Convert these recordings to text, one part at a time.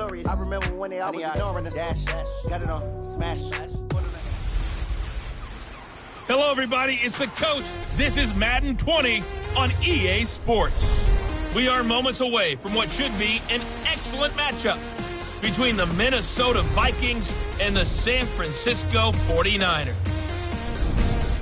glorious. I remember when they always ignoring us. Dash, got it on, smash. Hello, everybody. It's the coach. This is Madden 20 on EA Sports. We are moments away from what should be an excellent matchup between the Minnesota Vikings and the San Francisco 49ers.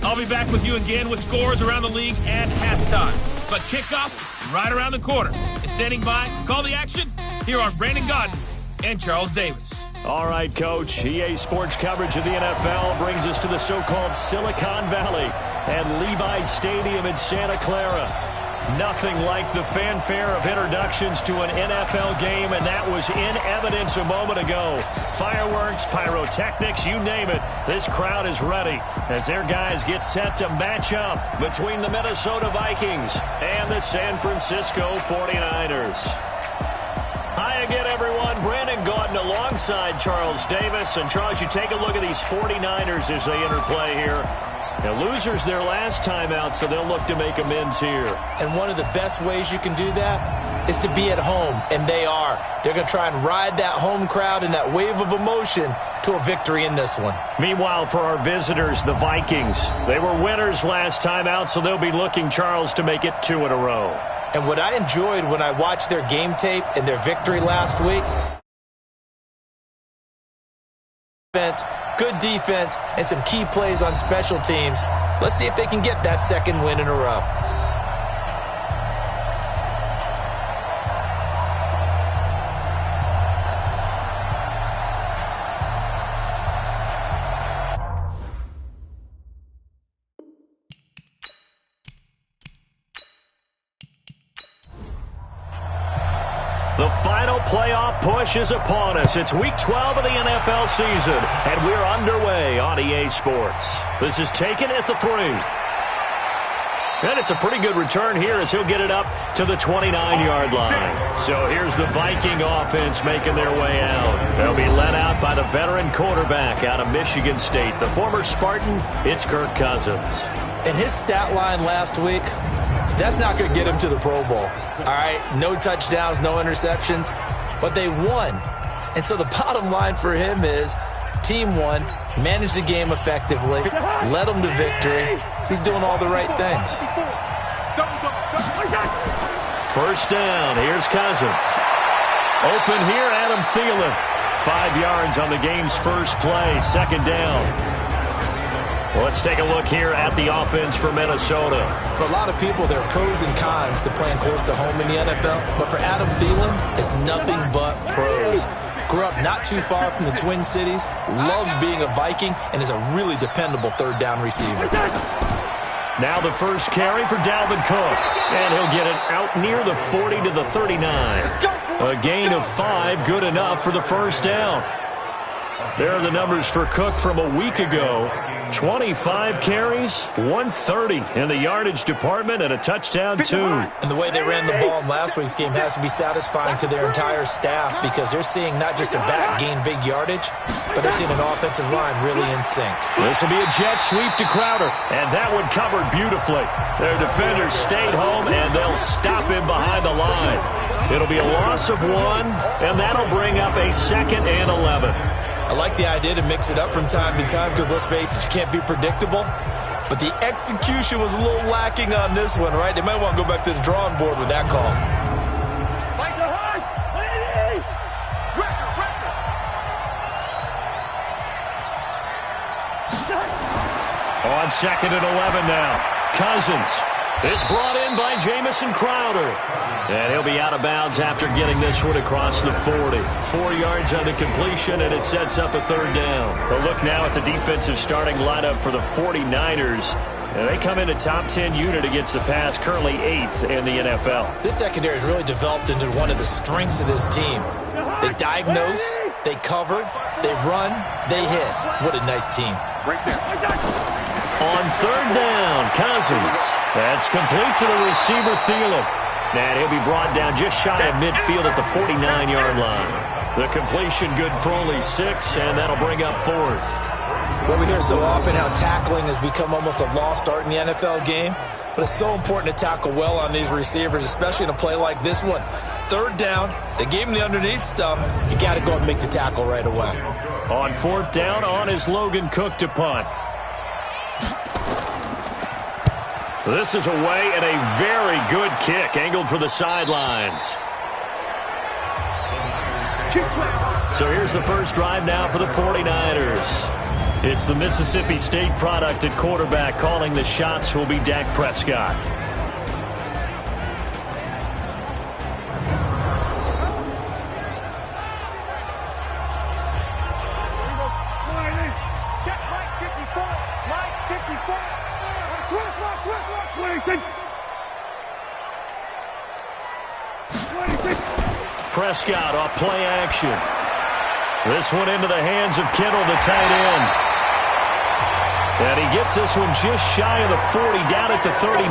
I'll be back with you again with scores around the league at halftime. But kickoff right around the corner. And standing by to call the action, here are Brandon Godden and Charles Davis. All right, Coach. EA Sports coverage of the NFL brings us to the so-called Silicon Valley at Levi Stadium in Santa Clara. Nothing like the fanfare of introductions to an NFL game, and that was in evidence a moment ago. Fireworks, pyrotechnics, you name it. This crowd is ready as their guys get set to match up between the Minnesota Vikings and the San Francisco 49ers. Hi again, everyone. Brandon Gaudin alongside Charles Davis. And, Charles, you take a look at these 49ers as they interplay here. Now, losers their last time out, so they'll look to make amends here. And one of the best ways you can do that is to be at home, and they are. They're going to try and ride that home crowd and that wave of emotion to a victory in this one. Meanwhile, for our visitors, the Vikings, they were winners last time out, so they'll be looking, Charles, to make it 2 in a row. And what I enjoyed when I watched their game tape and their victory last week, good defense, and some key plays on special teams. Let's see if they can get that second win in a row. The final playoff push is upon us. It's Week 12 of the NFL season, and we're underway on EA Sports. This is taken at the 3. And it's a pretty good return here as he'll get it up to the 29-yard line. So here's the Viking offense making their way out. They'll be led out by the veteran quarterback out of Michigan State. The former Spartan, it's Kirk Cousins. And his stat line last week, that's not going to get him to the Pro Bowl. All right, no touchdowns, no interceptions, but they won. And so the bottom line for him is team won, managed the game effectively, led them to victory. He's doing all the right things. First down, here's Cousins. Open here, Adam Thielen. 5 yards on the game's first play, second down. Let's take a look here at the offense for Minnesota. For a lot of people, there are pros and cons to playing close to home in the NFL. But for Adam Thielen, it's nothing but pros. Grew up not too far from the Twin Cities, loves being a Viking, and is a really dependable third down receiver. Now the first carry for Dalvin Cook. And he'll get it out near the 40 to the 39. A gain of 5, good enough for the first down. There are the numbers for Cook from a week ago. 25 carries, 130 in the yardage department, and a touchdown, 2. And the way they ran the ball in last week's game has to be satisfying to their entire staff because they're seeing not just a back gain big yardage, but they're seeing an offensive line really in sync. This will be a jet sweep to Crowder, and that one covered beautifully. Their defenders stayed home, and they'll stop him behind the line. It'll be a loss of 1, and that'll bring up a 2nd and 11. I like the idea to mix it up from time to time because, let's face it, you can't be predictable. But the execution was a little lacking on this one, right? They might want to go back to the drawing board with that call. On 2nd and 11 now. Cousins is brought in by Jamison Crowder. And he'll be out of bounds after getting this one across the 40. 4 yards on the completion, and it sets up a 3rd down. A look now at the defensive starting lineup for the 49ers. And they come in a top 10 unit against the pass, currently 8th in the NFL. This secondary has really developed into one of the strengths of this team. They diagnose, they cover, they run, they hit. What a nice team. Right there. On 3rd down, Cousins. That's complete to the receiver, Thielen. And he'll be brought down just shy of midfield at the 49-yard line. The completion good for only 6, and that'll bring up 4th. Well, we hear so often how tackling has become almost a lost art in the NFL game. But it's so important to tackle well on these receivers, especially in a play like this one. Third down, they gave him the underneath stuff. You got to go and make the tackle right away. On fourth down, on is Logan Cook to punt. This is away and a very good kick, angled for the sidelines. So here's the first drive now for the 49ers. It's the Mississippi State product at quarterback. Calling the shots will be Dak Prescott. Prescott off play action. This one into the hands of Kittle, the tight end. And he gets this one just shy of the 40, down at the 39.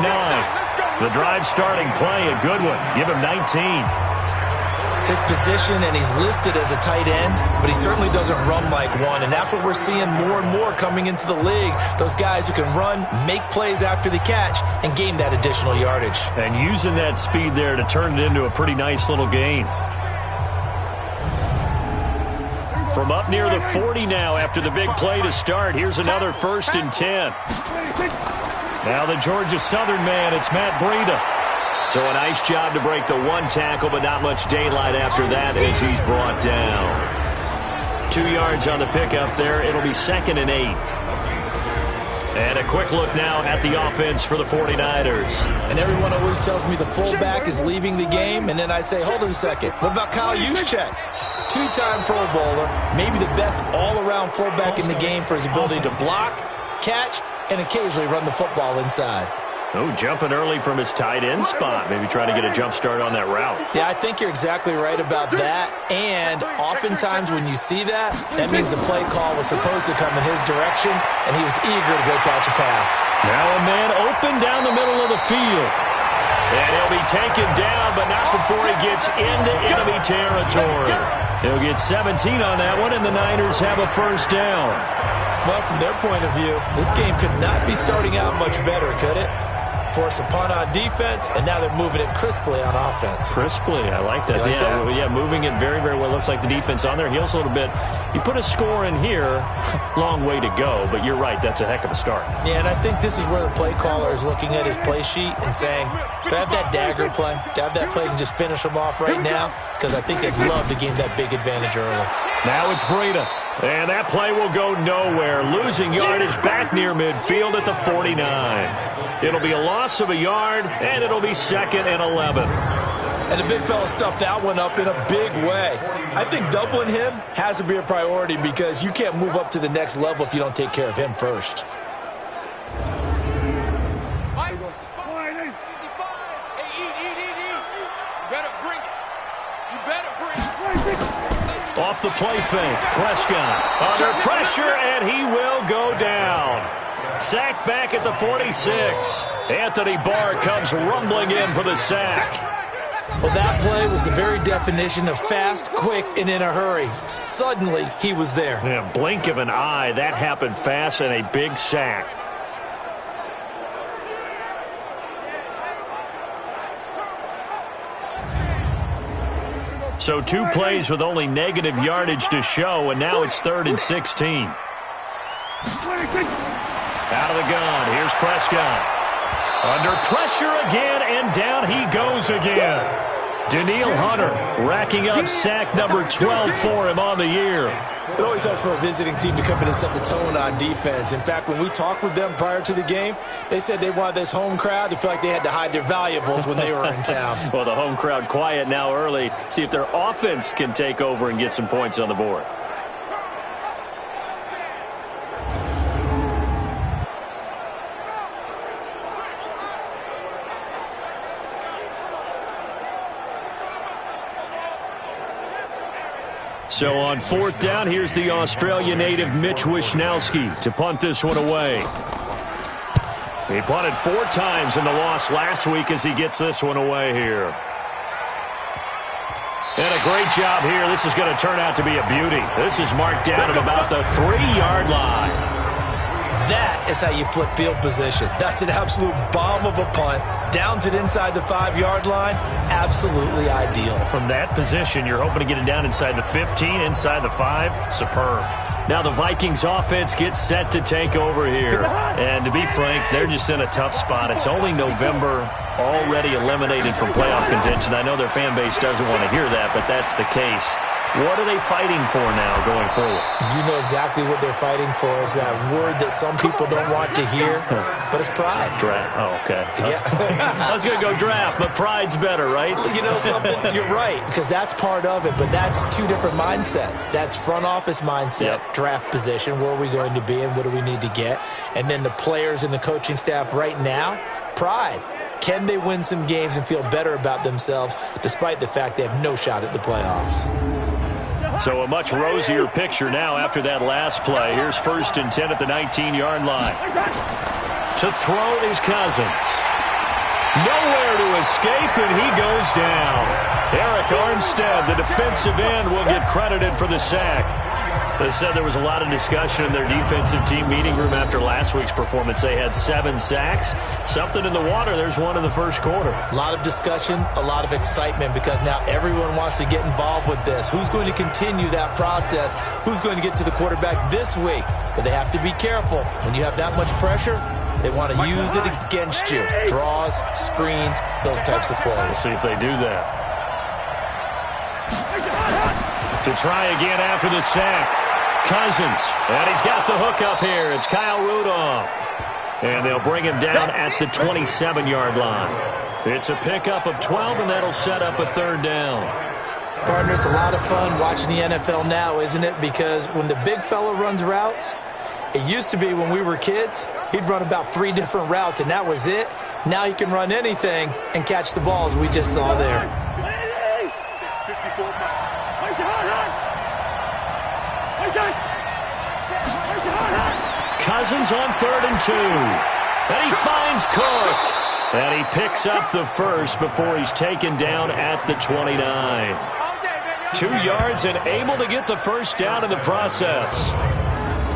The drive starting play, a good one. Give him 19. His position, and he's listed as a tight end, but he certainly doesn't run like one, and that's what we're seeing more and more coming into the league. Those guys who can run, make plays after the catch, and gain that additional yardage. And using that speed there to turn it into a pretty nice little gain. From up near the 40 now after the big play to start. Here's another 1st and 10. Now the Georgia Southern man, it's Matt Breida. So a nice job to break the one tackle, but not much daylight after that as he's brought down. 2 yards on the pickup there. It'll be 2nd and 8. And a quick look now at the offense for the 49ers. And everyone always tells me the fullback is leaving the game, and then I say, hold on a second. What about Kyle Juszczyk? 2-time Pro Bowler, maybe the best all-around fullback in the game for his ability to block, catch, and occasionally run the football inside. Oh, jumping early from his tight end spot. Maybe trying to get a jump start on that route. Yeah, I think you're exactly right about that. And oftentimes when you see that, that means the play call was supposed to come in his direction, and he was eager to go catch a pass. Now a man open down the middle of the field. And he'll be taken down, but not before he gets into enemy territory. He'll get 17 on that one, and the Niners have a 1st down. Well, from their point of view, this game could not be starting out much better, could it? Force a punt on defense, and now they're moving it crisply on offense. Crisply, I like that. Yeah, moving it very, very well. Looks like the defense on their heels a little bit. You put a score in here, long way to go, but you're right, that's a heck of a start. Yeah, and I think this is where the play caller is looking at his play sheet and saying, do I have that dagger play? Do I have that play and just finish them off right now? Because I think they'd love to gain that big advantage early. Now it's Breida. And that play will go nowhere. Losing yardage back near midfield at the 49. It'll be a loss of a yard, and it'll be 2nd and 11. And the big fella stuffed that one up in a big way. I think doubling him has to be a priority because you can't move up to the next level if you don't take care of him first. Off the play fake, Prescott under pressure, and he will go down. Sacked back at the 46. Anthony Barr comes rumbling in for the sack. Well, that play was the very definition of fast, quick, and in a hurry. Suddenly, he was there. Yeah, blink of an eye, that happened fast, and a big sack. So 2 plays with only negative yardage to show, and now it's 3rd and 16. Out of the gun, here's Prescott. Under pressure again, and down he goes again. Danielle Hunter racking up sack number 12 for him on the year. It always helps for a visiting team to come in and set the tone on defense. In fact, when we talked with them prior to the game, they said they wanted this home crowd to feel like they had to hide their valuables when they were in town. Well, the home crowd quiet now early. See if their offense can take over and get some points on the board. So on 4th down, here's the Australia native Mitch Wishnowsky to punt this one away. He punted 4 times in the loss last week as he gets this one away here. And a great job here. This is going to turn out to be a beauty. This is marked down at about the 3-yard line. That is how you flip field position. That's an absolute bomb of a punt. Downs it inside the 5-yard line. Absolutely ideal. From that position, you're hoping to get it down inside the 15, inside the 5. Superb. Now the Vikings offense gets set to take over here. And to be frank, they're just in a tough spot. It's only November, already eliminated from playoff contention. I know their fan base doesn't want to hear that, but that's the case. What are they fighting for now going forward? You know exactly what they're fighting for. Is that word that some people don't want to hear, but it's pride. Draft. Oh, okay. Yeah. I was going to go draft, but pride's better, right? You know something? You're right, because that's part of it, but that's two different mindsets. That's front office mindset, draft position, where are we going to be and what do we need to get? And then the players and the coaching staff right now, pride. Can they win some games and feel better about themselves despite the fact they have no shot at the playoffs? So a much rosier picture now after that last play. Here's 1st and 10 at the 19-yard line. To throw is Cousins. Nowhere to escape, and he goes down. Eric Armstead, the defensive end, will get credited for the sack. They said there was a lot of discussion in their defensive team meeting room after last week's performance. They had 7 sacks. Something in the water. There's one in the first quarter. A lot of discussion, a lot of excitement, because now everyone wants to get involved with this. Who's going to continue that process? Who's going to get to the quarterback this week? But they have to be careful. When you have that much pressure, they want to use it against you. Draws, screens, those types of plays. We'll see if they do that. To try again after the sack. Cousins, and he's got the hook up here. It's Kyle Rudolph. And they'll bring him down at the 27-yard line. It's a pickup of 12, and that'll set up a 3rd down. Partner, it's a lot of fun watching the NFL now, isn't it? Because when the big fella runs routes, it used to be when we were kids, he'd run about 3 different routes, and that was it. Now he can run anything and catch the balls we just saw there. Cousins on 3rd and 2. And he finds Cook. And he picks up the first before he's taken down at the 29. 2 yards and able to get the first down in the process.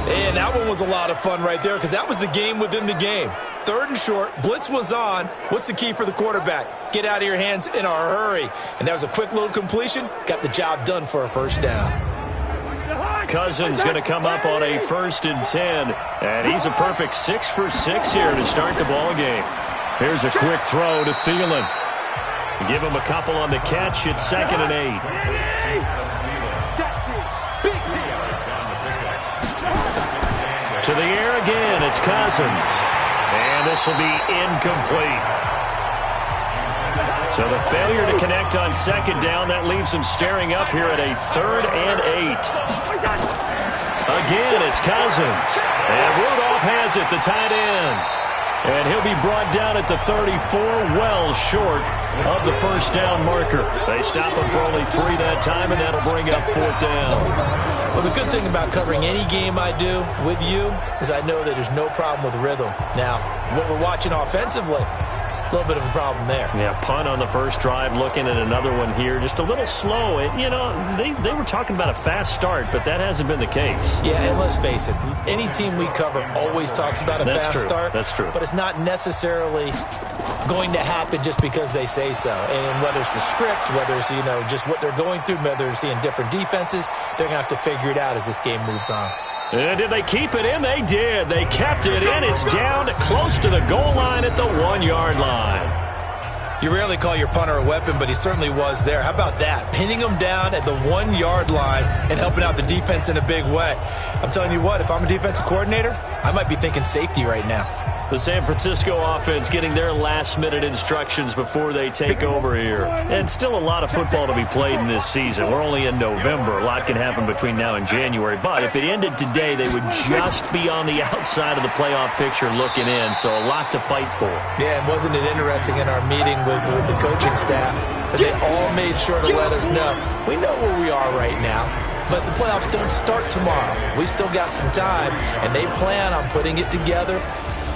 And that one was a lot of fun right there, because that was the game within the game. 3rd and short, blitz was on. What's the key for the quarterback? Get out of your hands in a hurry. And that was a quick little completion. Got the job done for a first down. Cousins going to come up on a 1st and 10. And he's a perfect 6 for 6 here to start the ball game. Here's a quick throw to Thielen. Give him a couple on the catch. It's 2nd and 8. To the air again. It's Cousins. And this will be incomplete. So the failure to connect on 2nd down, that leaves him staring up here at a 3rd and 8. Again, it's Cousins. And Rudolph has it, the tight end. And he'll be brought down at the 34, well short of the first down marker. They stop him for only 3 that time, and that'll bring up 4th down. Well, the good thing about covering any game I do with you is I know that there's no problem with rhythm. Now, what we're watching offensively, a little bit of a problem there. Yeah, punt on the first drive, looking at another one here. Just a little slow. You know, they were talking about a fast start, but that hasn't been the case. Yeah, and let's face it, any team we cover always talks about a fast start. That's true. But it's not necessarily going to happen just because they say so. And whether it's the script, whether it's, you know, just what they're going through, whether it's seeing different defenses, they're going to have to figure it out as this game moves on. And did they keep it in? They did. They kept it in. It's down close to the goal line at the 1-yard line. You rarely call your punter a weapon, but he certainly was there. How about that? Pinning him down at the 1-yard line and helping out the defense in a big way. I'm telling you what, if I'm a defensive coordinator, I might be thinking safety right now. The San Francisco offense getting their last-minute instructions before they take over here. And still a lot of football to be played in this season. We're only in November. A lot can happen between now and January. But if it ended today, they would just be on the outside of the playoff picture looking in. So a lot to fight for. Yeah, and wasn't it interesting in our meeting with the coaching staff that they all made sure to let us know, we know where we are right now. But the playoffs don't start tomorrow. We still got some time, and they plan on putting it together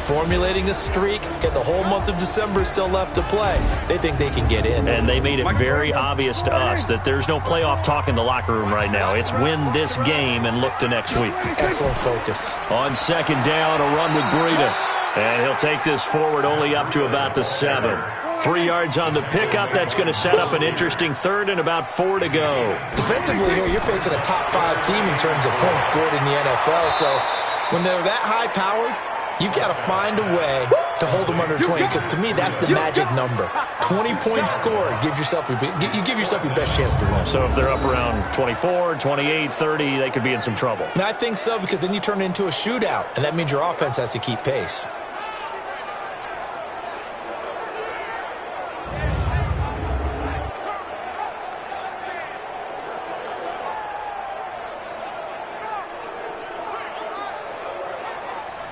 formulating a streak, get the whole month of December still left to play. They think they can get in. And they made it very obvious to us that there's no playoff talk in the locker room right now. It's win this game and look to next week. Excellent focus. On second down, a run with Breida. And he'll take this forward only up to about the 7. 3 yards on the pickup. That's going to set up an interesting third and about 4 to go. Defensively here, you're facing a top 5 team in terms of points scored in the NFL. So when they're that high-powered, you've got to find a way to hold them under 20, because to me, that's the magic number. 20-point score, you give yourself your best chance to win. So if they're up around 24, 28, 30, they could be in some trouble. And I think so, because then you turn it into a shootout, and that means your offense has to keep pace.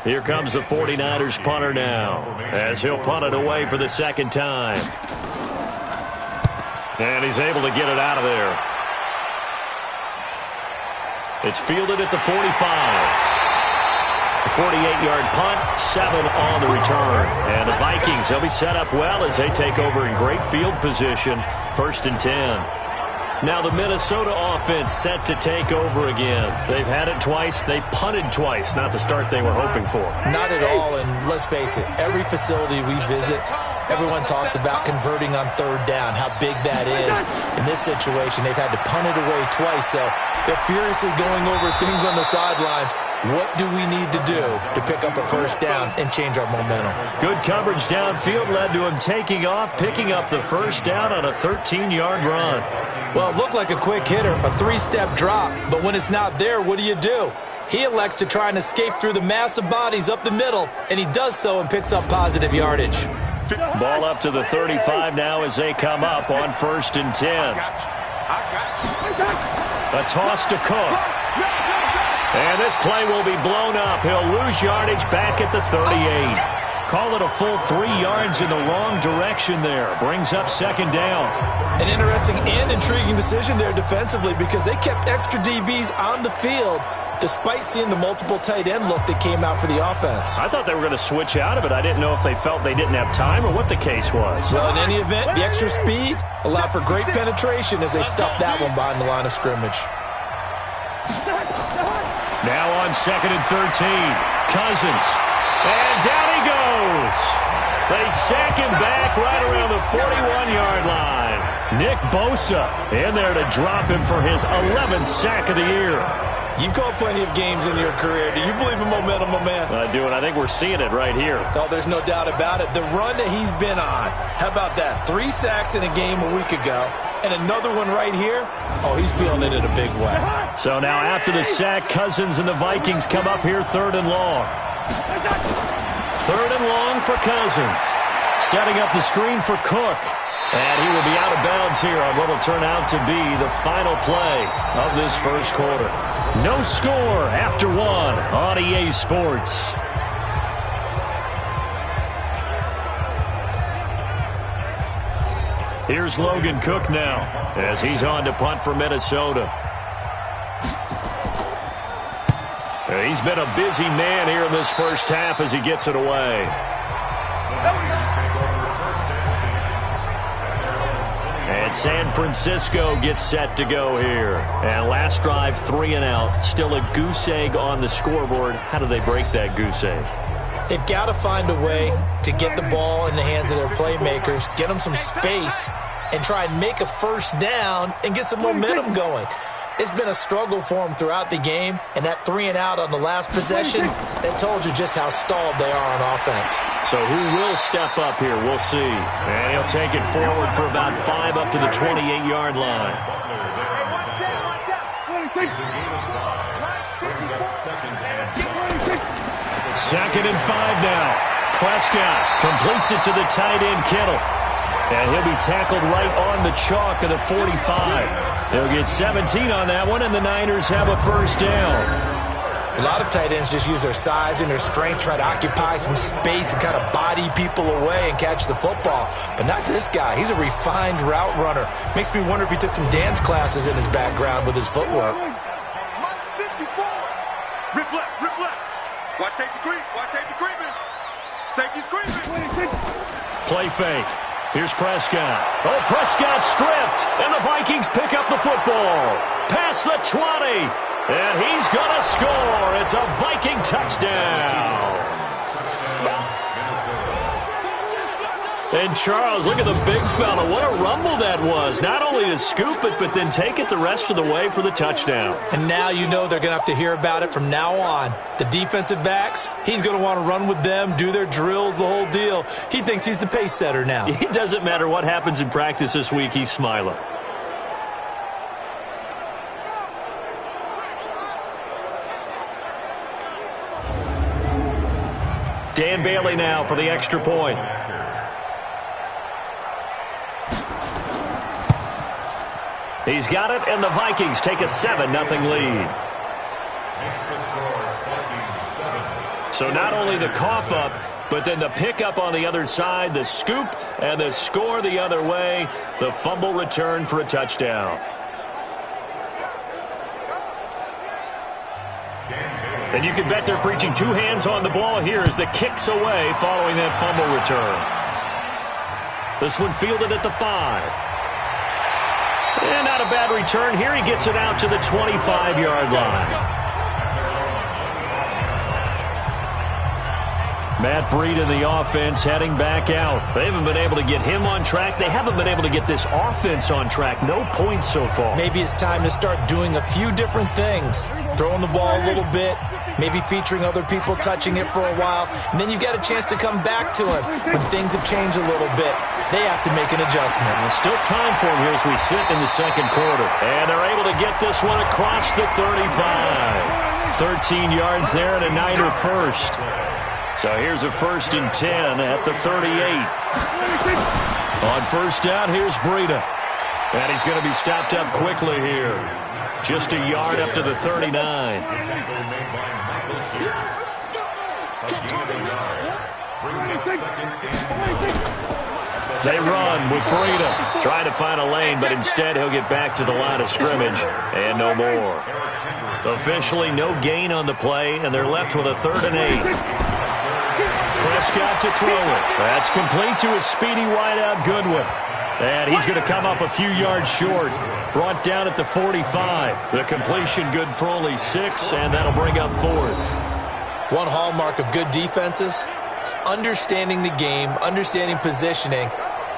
Here comes the 49ers punter now, as he'll punt it away for the second time. And he's able to get it out of there. It's fielded at the 45. A 48-yard punt, 7 on the return. And the Vikings, they'll be set up well as they take over in great field position, 1st and 10. Now the Minnesota offense set to take over again. They've had it twice. They've punted twice. Not the start they were hoping for. Not at all, and let's face it, every facility we visit, everyone talks about converting on 3rd down, how big that is. In this situation, they've had to punt it away twice, so they're furiously going over things on the sidelines. What do we need to do to pick up a 1st down and change our momentum? Good coverage downfield led to him taking off, picking up the 1st down on a 13-yard run. Well, it looked like a quick hitter, a 3-step drop, but when it's not there, what do? He elects to try and escape through the mass of bodies up the middle, and he does so and picks up positive yardage. Ball up to the 35 now as they come up on 1st and 10. A toss to Cook. And this play will be blown up. He'll lose yardage back at the 38. Call it a full 3 yards in the wrong direction there. Brings up 2nd down. An interesting and intriguing decision there defensively, because they kept extra DBs on the field despite seeing the multiple tight end look that came out for the offense. I thought they were going to switch out of it. I didn't know if they felt they didn't have time or what the case was. Well, in any event, the extra speed allowed for great penetration as they stuffed that one behind the line of scrimmage. Now on 2nd and 13, Cousins. And down he goes. They sack him back right around the 41-yard line. Nick Bosa in there to drop him for his 11th sack of the year. You've called plenty of games in your career. Do you believe in momentum, my man? I do, and I think we're seeing it right here. Oh, there's no doubt about it. The run that he's been on. How about that? 3 sacks in a game a week ago, and another one right here. Oh, he's feeling it in a big way. So now after the sack, Cousins and the Vikings come up here 3rd and long. 3rd and long for Cousins. Setting up the screen for Cook. And he will be out of bounds here on what will turn out to be the final play of this 1st quarter. No score after 1 on EA Sports. Here's Logan Cook now as he's on to punt for Minnesota. He's been a busy man here in this 1st half as he gets it away. And San Francisco gets set to go here. And last drive, 3 and out. Still a goose egg on the scoreboard. How do they break that goose egg? They've got to find a way to get the ball in the hands of their playmakers, get them some space, and try and make a 1st down and get some momentum going. It's been a struggle for them throughout the game, and that 3 and out on the last possession, that told you just how stalled they are on offense. So who will step up here? We'll see. And he'll take it forward for about 5 up to the 28-yard line. 2nd and 5 now. Prescott completes it to the tight end, Kittle. And he'll be tackled right on the chalk of the 45. He'll get 17 on that one, and the Niners have a 1st down. A lot of tight ends just use their size and their strength, try to occupy some space and kind of body people away and catch the football. But not this guy. He's a refined route runner. Makes me wonder if he took some dance classes in his background with his footwork. Rip left. Watch safety creep. Play fake. Here's Prescott. Oh, Prescott stripped, and the Vikings pick up the football. Past the 20, and he's going to score. It's a Viking touchdown. And Charles, look at the big fella. What a rumble that was. Not only to scoop it, but then take it the rest of the way for the touchdown. And now you know they're going to have to hear about it from now on. The defensive backs, he's going to want to run with them, do their drills, the whole deal. He thinks he's the pace setter now. It doesn't matter what happens in practice this week, he's smiling. Dan Bailey now for the extra point. He's got it, and the Vikings take a 7-0 lead. So not only the cough up, but then the pickup on the other side, the scoop, and the score the other way, the fumble return for a touchdown. And you can bet they're preaching two hands on the ball here as the kick's away following that fumble return. This one fielded at the 5. And not a bad return. Here he gets it out to the 25-yard line. Matt Breed in the offense heading back out. They haven't been able to get him on track. They haven't been able to get this offense on track. No points so far. Maybe it's time to start doing a few different things. Throwing the ball a little bit, maybe featuring other people touching it for a while, and then you get a chance to come back to him when things have changed a little bit. They have to make an adjustment. Well, still time for him here as we sit in the second quarter. And they're able to get this one across the 35. 13 yards there and a Niner first. So here's a 1st and 10 at the 38. On first down, here's Breida. And he's going to be stopped up quickly here. Just a yard up to the 39. They run with Breida. Trying to find a lane, but instead he'll get back to the line of scrimmage. And no more. Officially no gain on the play, and they're left with a 3rd and 8. Prescott to throw it. That's complete to his speedy wideout Goodwin. And he's going to come up a few yards short. Brought down at the 45. The completion good for only 6, and that'll bring up 4th. One hallmark of good defenses is understanding the game, understanding positioning,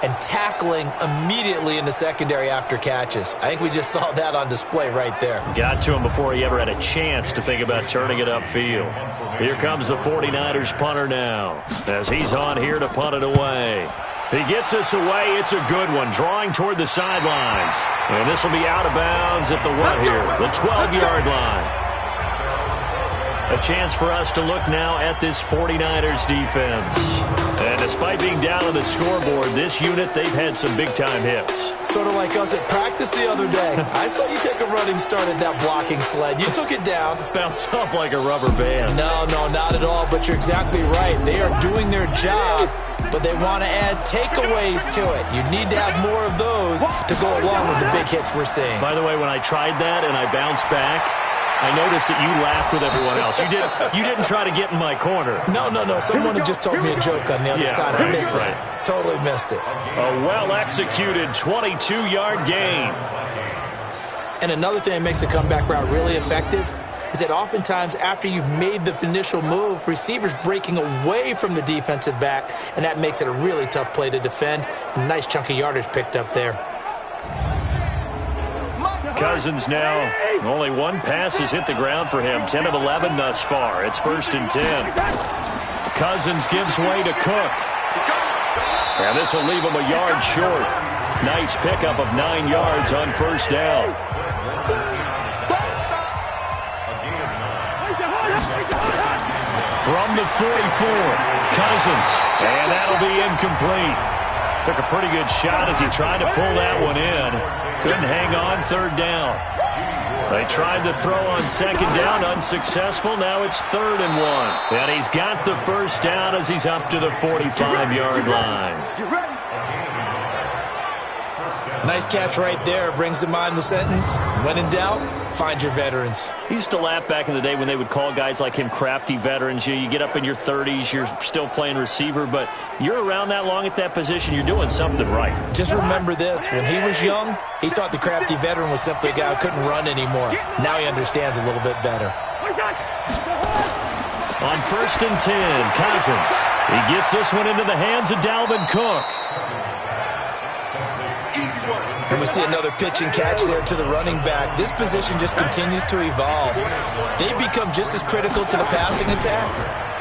and tackling immediately in the secondary after catches. I think we just saw that on display right there. Got to him before he ever had a chance to think about turning it upfield. Here comes the 49ers punter now, as he's on here to punt it away. He gets this away. It's a good one, drawing toward the sidelines. And this will be out of bounds at the what here? The 12-yard line. A chance for us to look now at this 49ers defense. And despite being down on the scoreboard, this unit, they've had some big-time hits. Sort of like us at practice the other day. I saw you take a running start at that blocking sled. You took it down. Bounced off like a rubber band. No, not at all, but you're exactly right. They are doing their job, but they want to add takeaways to it. You need to have more of those to go along with the big hits we're seeing. By the way, when I tried that and I bounced back, I noticed that you laughed with everyone else. You didn't try to get in my corner. No. Someone had just told me a joke on the other side. I missed that. Totally missed it. A well-executed 22-yard gain. And another thing that makes a comeback route really effective is that oftentimes after you've made the initial move, receivers breaking away from the defensive back, and that makes it a really tough play to defend. A nice chunk of yardage picked up there. Cousins now, only one pass has hit the ground for him. 10 of 11 thus far. It's 1st and 10. Cousins gives way to Cook. And this will leave him a yard short. Nice pickup of 9 yards on first down. From the 44, Cousins. And that'll be incomplete. Took a pretty good shot as he tried to pull that one in. Couldn't hang on 3rd down. They tried to throw on 2nd down, unsuccessful. Now it's 3rd and 1. And he's got the first down as he's up to the 45-yard line. Nice catch right there. Brings to mind the sentence, when in doubt, find your veterans. He used to laugh back in the day when they would call guys like him crafty veterans. You get up in your 30s, you're still playing receiver, but you're around that long at that position, you're doing something right. Just remember this. When he was young, he thought the crafty veteran was simply a guy who couldn't run anymore. Now he understands a little bit better. On 1st and 10, Cousins. He gets this one into the hands of Dalvin Cook. And we see another pitch and catch there to the running back. This position just continues to evolve. They become just as critical to the passing attack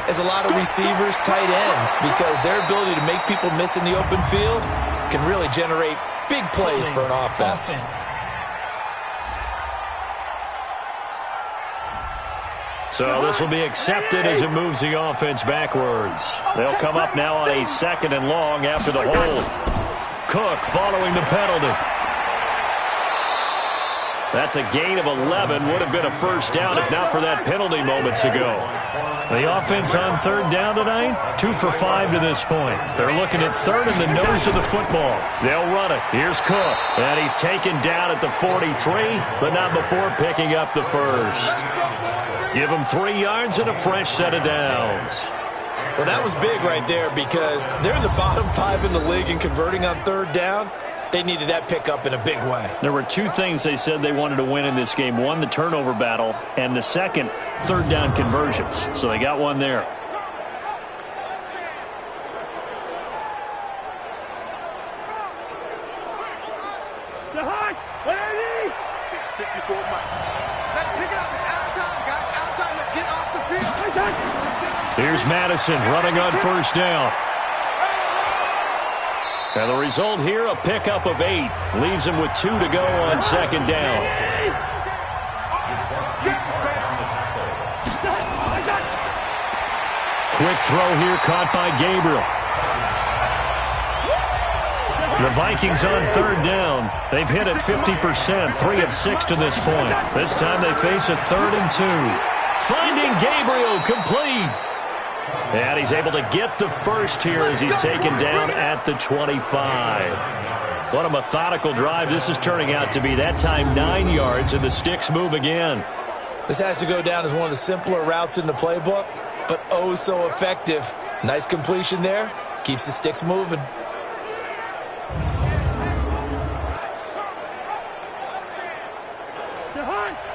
as a lot of receivers, tight ends, because their ability to make people miss in the open field can really generate big plays for an offense. So this will be accepted as it moves the offense backwards. They'll come up now on a 2nd and long after the hold. Cook following the penalty. That's a gain of 11. Would have been a first down if not for that penalty moments ago. The offense on 3rd down tonight, 2 for 5 to this point. They're looking at 3rd and the nose of the football. They'll run it. Here's Cook. And he's taken down at the 43, but not before picking up the first. Give him 3 yards and a fresh set of downs. Well, that was big right there because they're in the bottom 5 in the league and converting on 3rd down. They needed that pickup in a big way. There were 2 things they said they wanted to win in this game. One, the turnover battle, and the second, 3rd down conversions. So they got one there. Here's Madison running on 1st down. And the result here, a pickup of 8. Leaves him with 2 to go on 2nd down. Quick throw here caught by Gabriel. The Vikings on 3rd down. They've hit it 50%, 3 of 6 to this point. This time they face a 3rd and 2. Finding Gabriel complete. And he's able to get the first here as he's taken down at the 25. What a methodical drive this is turning out to be. That time 9 yards, and the sticks move again. This has to go down as one of the simpler routes in the playbook, but oh so effective. Nice completion there. Keeps the sticks moving.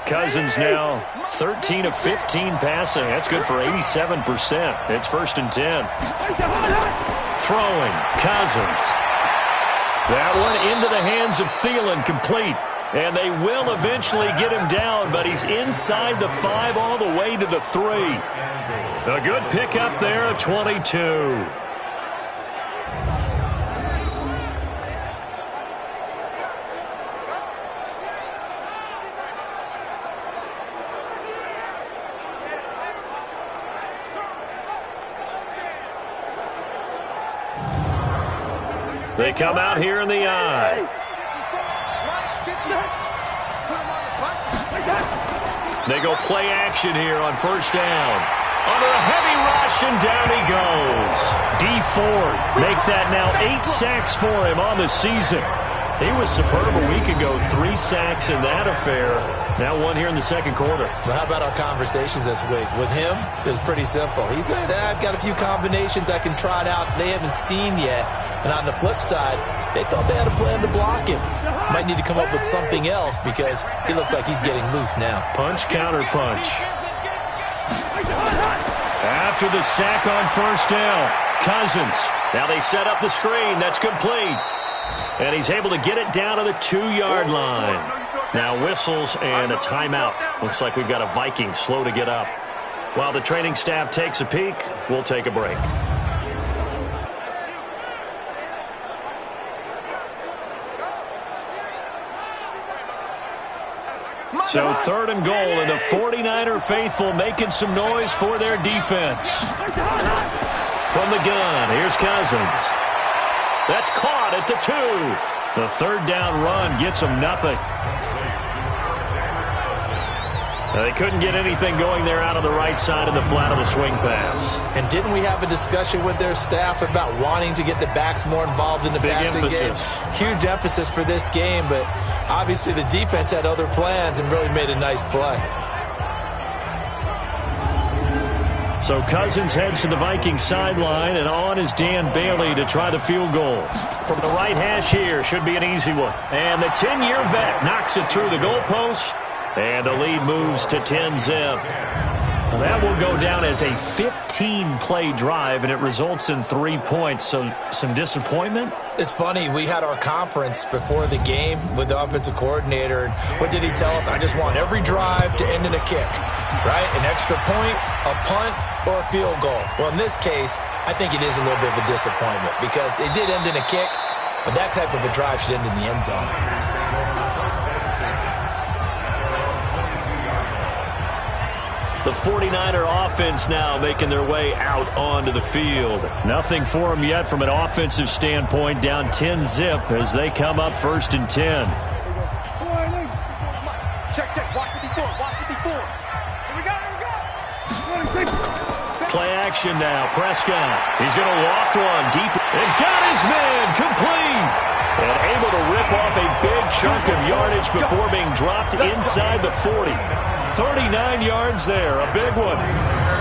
Cousins now 13 of 15 passing. That's good for 87%. It's 1st and 10. Throwing, Cousins. That one into the hands of Thielen, complete. And they will eventually get him down, but he's inside the 5 all the way to the 3. A good pickup there, a 22. They come out here in the eye. They go play action here on 1st down. Under a heavy rush, and down he goes. D Ford make that now 8 sacks for him on the season. He was superb a week ago. 3 sacks in that affair. Now 1 here in the 2nd quarter. Well, how about our conversations this week? With him, it was pretty simple. He said, I've got a few combinations I can try it out they haven't seen yet. And on the flip side, they thought they had a plan to block him. Might need to come up with something else because he looks like he's getting loose now. Punch, counter punch. After the sack on 1st down, Cousins. Now they set up the screen. That's complete. And he's able to get it down to the 2-yard line. Now whistles and a timeout. Looks like we've got a Viking slow to get up. While the training staff takes a peek, we'll take a break. So 3rd and goal, and the 49er faithful making some noise for their defense. From the gun, here's Cousins. That's caught at the 2. The 3rd down run gets them nothing. They couldn't get anything going there out on the right side of the flat of the swing pass. And didn't we have a discussion with their staff about wanting to get the backs more involved in the passing game? Huge emphasis for this game, but obviously the defense had other plans and really made a nice play. So Cousins heads to the Vikings sideline, and on is Dan Bailey to try the field goal. From the right hash here, should be an easy one. And the 10-year vet knocks it through the goalpost, and the lead moves to 10-zip. That will go down as a 15-play drive, and it results in 3 points. So some disappointment? It's funny. We had our conference before the game with the offensive coordinator, and what did he tell us? I just want every drive to end in a kick, right? An extra point, a punt, or a field goal. Well, in this case, I think it is a little bit of a disappointment because it did end in a kick, but that type of a drive should end in the end zone. The 49er offense now making their way out onto the field. Nothing for them yet from an offensive standpoint, down 10-zip as they come up 1st and 10. Check. Watch 54. Watch 54. Here we go. Play action now. Prescott. He's going to loft one deep. And got his man complete. And able to rip off a big chunk of yardage before being dropped inside the 40. 39 yards there, a big one.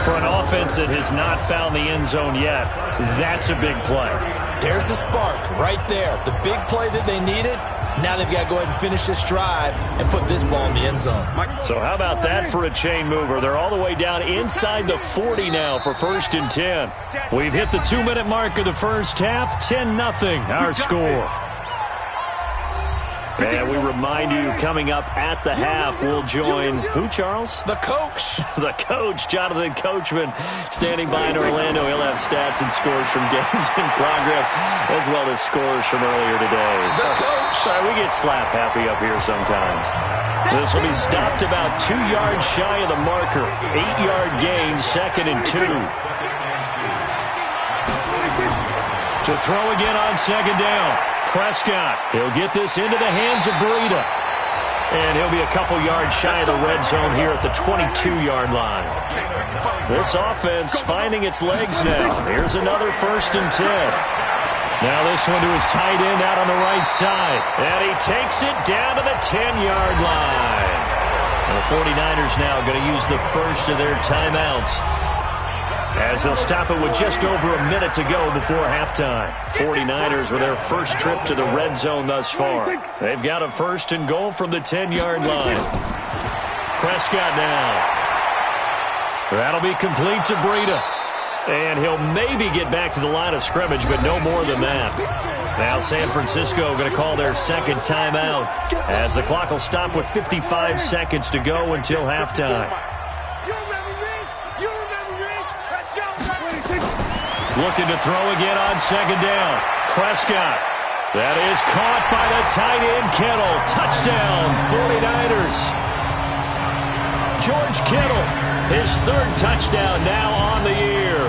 For an offense that has not found the end zone yet, that's a big play. There's the spark right there. The big play that they needed. Now they've got to go ahead and finish this drive and put this ball in the end zone. So how about that for a chain mover? They're all the way down inside the 40 now for 1st and 10. We've hit the 2-minute mark of the first half. 10-0 our score. And we remind you, coming up at the half, we'll join who, Charles? The coach. The coach, Jonathan Coachman, standing by in Orlando. He'll have stats and scores from games in progress, as well as scores from earlier today. The coach. Sorry, we get slap happy up here sometimes. This will be stopped about 2 yards shy of the marker. 8-yard gain, 2nd and 2. To throw again on 2nd down. Prescott, he'll get this into the hands of Breida. And he'll be a couple yards shy of the red zone here at the 22-yard line. This offense finding its legs now. Here's another 1st and 10. Now this one to his tight end out on the right side. And he takes it down to the 10-yard line. And the 49ers now going to use the first of their timeouts, as they'll stop it with just over a minute to go before halftime. 49ers with their first trip to the red zone thus far. They've got a 1st and goal from the 10-yard line. Prescott now. That'll be complete to Breida. And he'll maybe get back to the line of scrimmage, but no more than that. Now San Francisco going to call their 2nd timeout, as the clock will stop with 55 seconds to go until halftime. Looking to throw again on 2nd down. Prescott. That is caught by the tight end, Kittle. Touchdown, 49ers. George Kittle, his 3rd touchdown now on the year,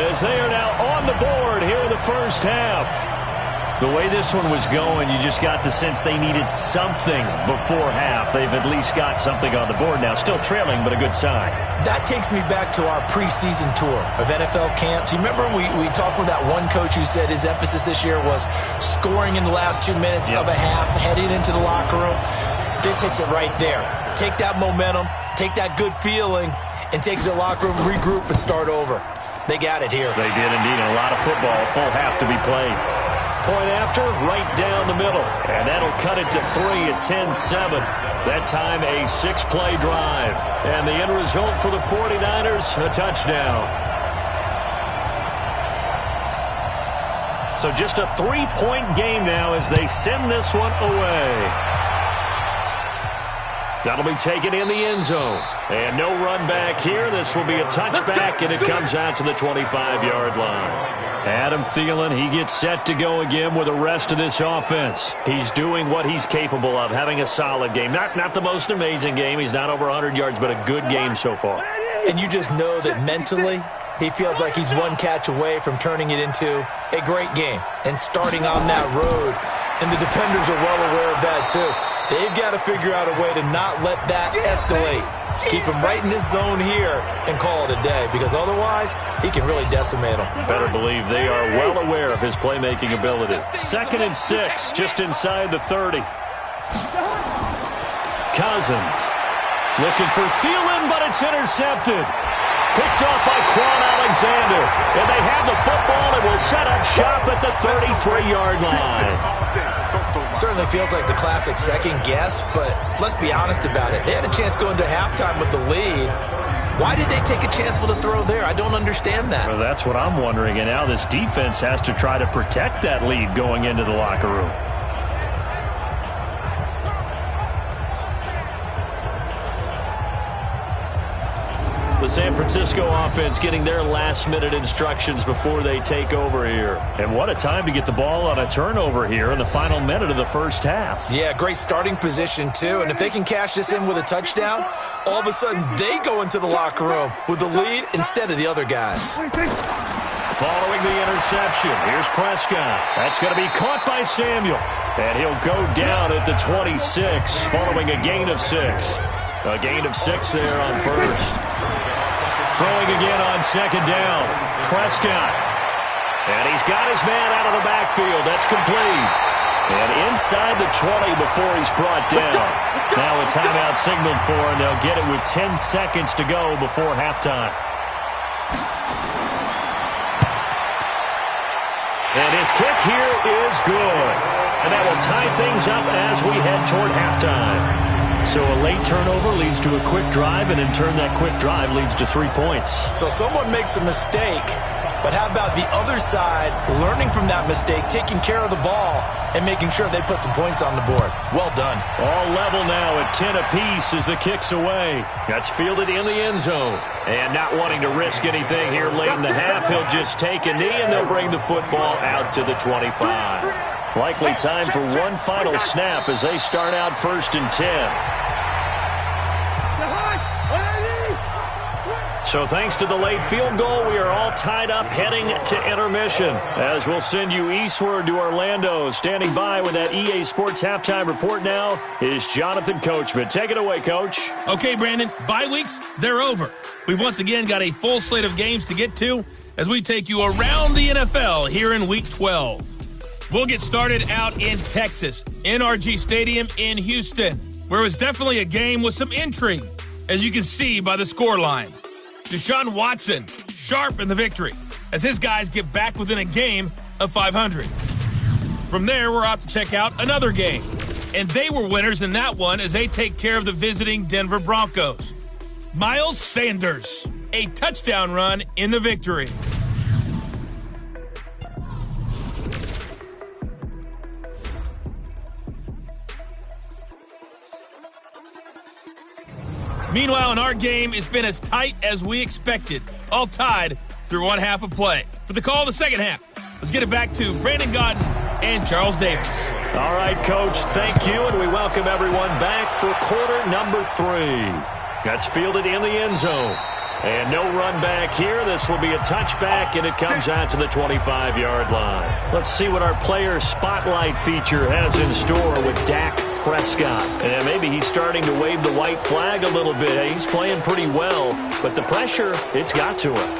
as they are now on the board here in the first half. The way this one was going, you just got the sense they needed something before half. They've at least got something on the board now. Still trailing, but a good sign. That takes me back to our preseason tour of NFL camps. You remember we talked with that one coach who said his emphasis this year was scoring in the last 2 minutes of a half, heading into the locker room. This hits it right there. Take that momentum, take that good feeling, and take the locker room, regroup, and start over. They got it here. They did indeed. A lot of football, full half to be played. Point after, right down the middle. And that'll cut it to 3 at 10-7. That time a 6-play drive. And the end result for the 49ers, a touchdown. So just a 3-point game now as they send this one away. That'll be taken in the end zone. And no run back here. This will be a touchback, and it comes out to the 25-yard line. Adam Thielen, he gets set to go again with the rest of this offense. He's doing what he's capable of, having a solid game. Not the most amazing game. He's not over 100 yards, but a good game so far. And you just know that mentally, he feels like he's one catch away from turning it into a great game and starting on that road. And the defenders are well aware of that, too. They've got to figure out a way to not let that escalate. Keep him right in this zone here and call it a day, because otherwise he can really decimate them. Better believe they are well aware of his playmaking ability. 2nd and 6, just inside the 30. Cousins looking for Thielen, but it's intercepted. Picked off by Quan Alexander. And they have the football and will set up shop at the 33-yard line. Certainly feels like the classic second guess, but let's be honest about it. They had a chance going to halftime with the lead. Why did they take a chance with a throw there? I don't understand that. Well, that's what I'm wondering. And now this defense has to try to protect that lead going into the locker room. The San Francisco offense getting their last-minute instructions before they take over here. And what a time to get the ball on a turnover here in the final minute of the first half. Yeah, great starting position, too. And if they can cash this in with a touchdown, all of a sudden they go into the locker room with the lead instead of the other guys. Following the interception, here's Prescott. That's going to be caught by Samuel. And he'll go down at the 26, following a gain of 6. A gain of 6 there on first. Throwing again on 2nd down. Prescott. And he's got his man out of the backfield. That's complete. And inside the 20 before he's brought down. Now a timeout signaled for, and they'll get it with 10 seconds to go before halftime. And his kick here is good. And that will tie things up as we head toward halftime. So a late turnover leads to a quick drive, and in turn that quick drive leads to 3 points. So someone makes a mistake, but how about the other side learning from that mistake, taking care of the ball, and making sure they put some points on the board? Well done. All level now at 10 apiece as the kick's away. That's fielded in the end zone. And not wanting to risk anything here late in the half, he'll just take a knee, and they'll bring the football out to the 25. Likely time for one final snap as they start out 1st and 10. So thanks to the late field goal, we are all tied up heading to intermission. As we'll send you eastward to Orlando. Standing by with that EA Sports halftime report now is Jonathan Coachman. Take it away, Coach. Okay, Brandon, bye weeks, they're over. We've once again got a full slate of games to get to as we take you around the NFL here in Week 12. We'll get started out in Texas, NRG Stadium in Houston, where it was definitely a game with some intrigue, as you can see by the scoreline. Deshaun Watson, sharp in the victory, as his guys get back within a game of 500. From there, we're off to check out another game, and they were winners in that one as they take care of the visiting Denver Broncos. Miles Sanders, a touchdown run in the victory. Meanwhile, in our game, it's been as tight as we expected, all tied through one half of play. For the call of the second half, let's get it back to Brandon Gaudin and Charles Davis. All right, Coach, thank you, and we welcome everyone back for quarter number 3. That's fielded in the end zone. And no run back here. This will be a touchback, and it comes out to the 25-yard line. Let's see what our player spotlight feature has in store with Dak Prescott. And maybe he's starting to wave the white flag a little bit. He's playing pretty well, but the pressure, it's got to him.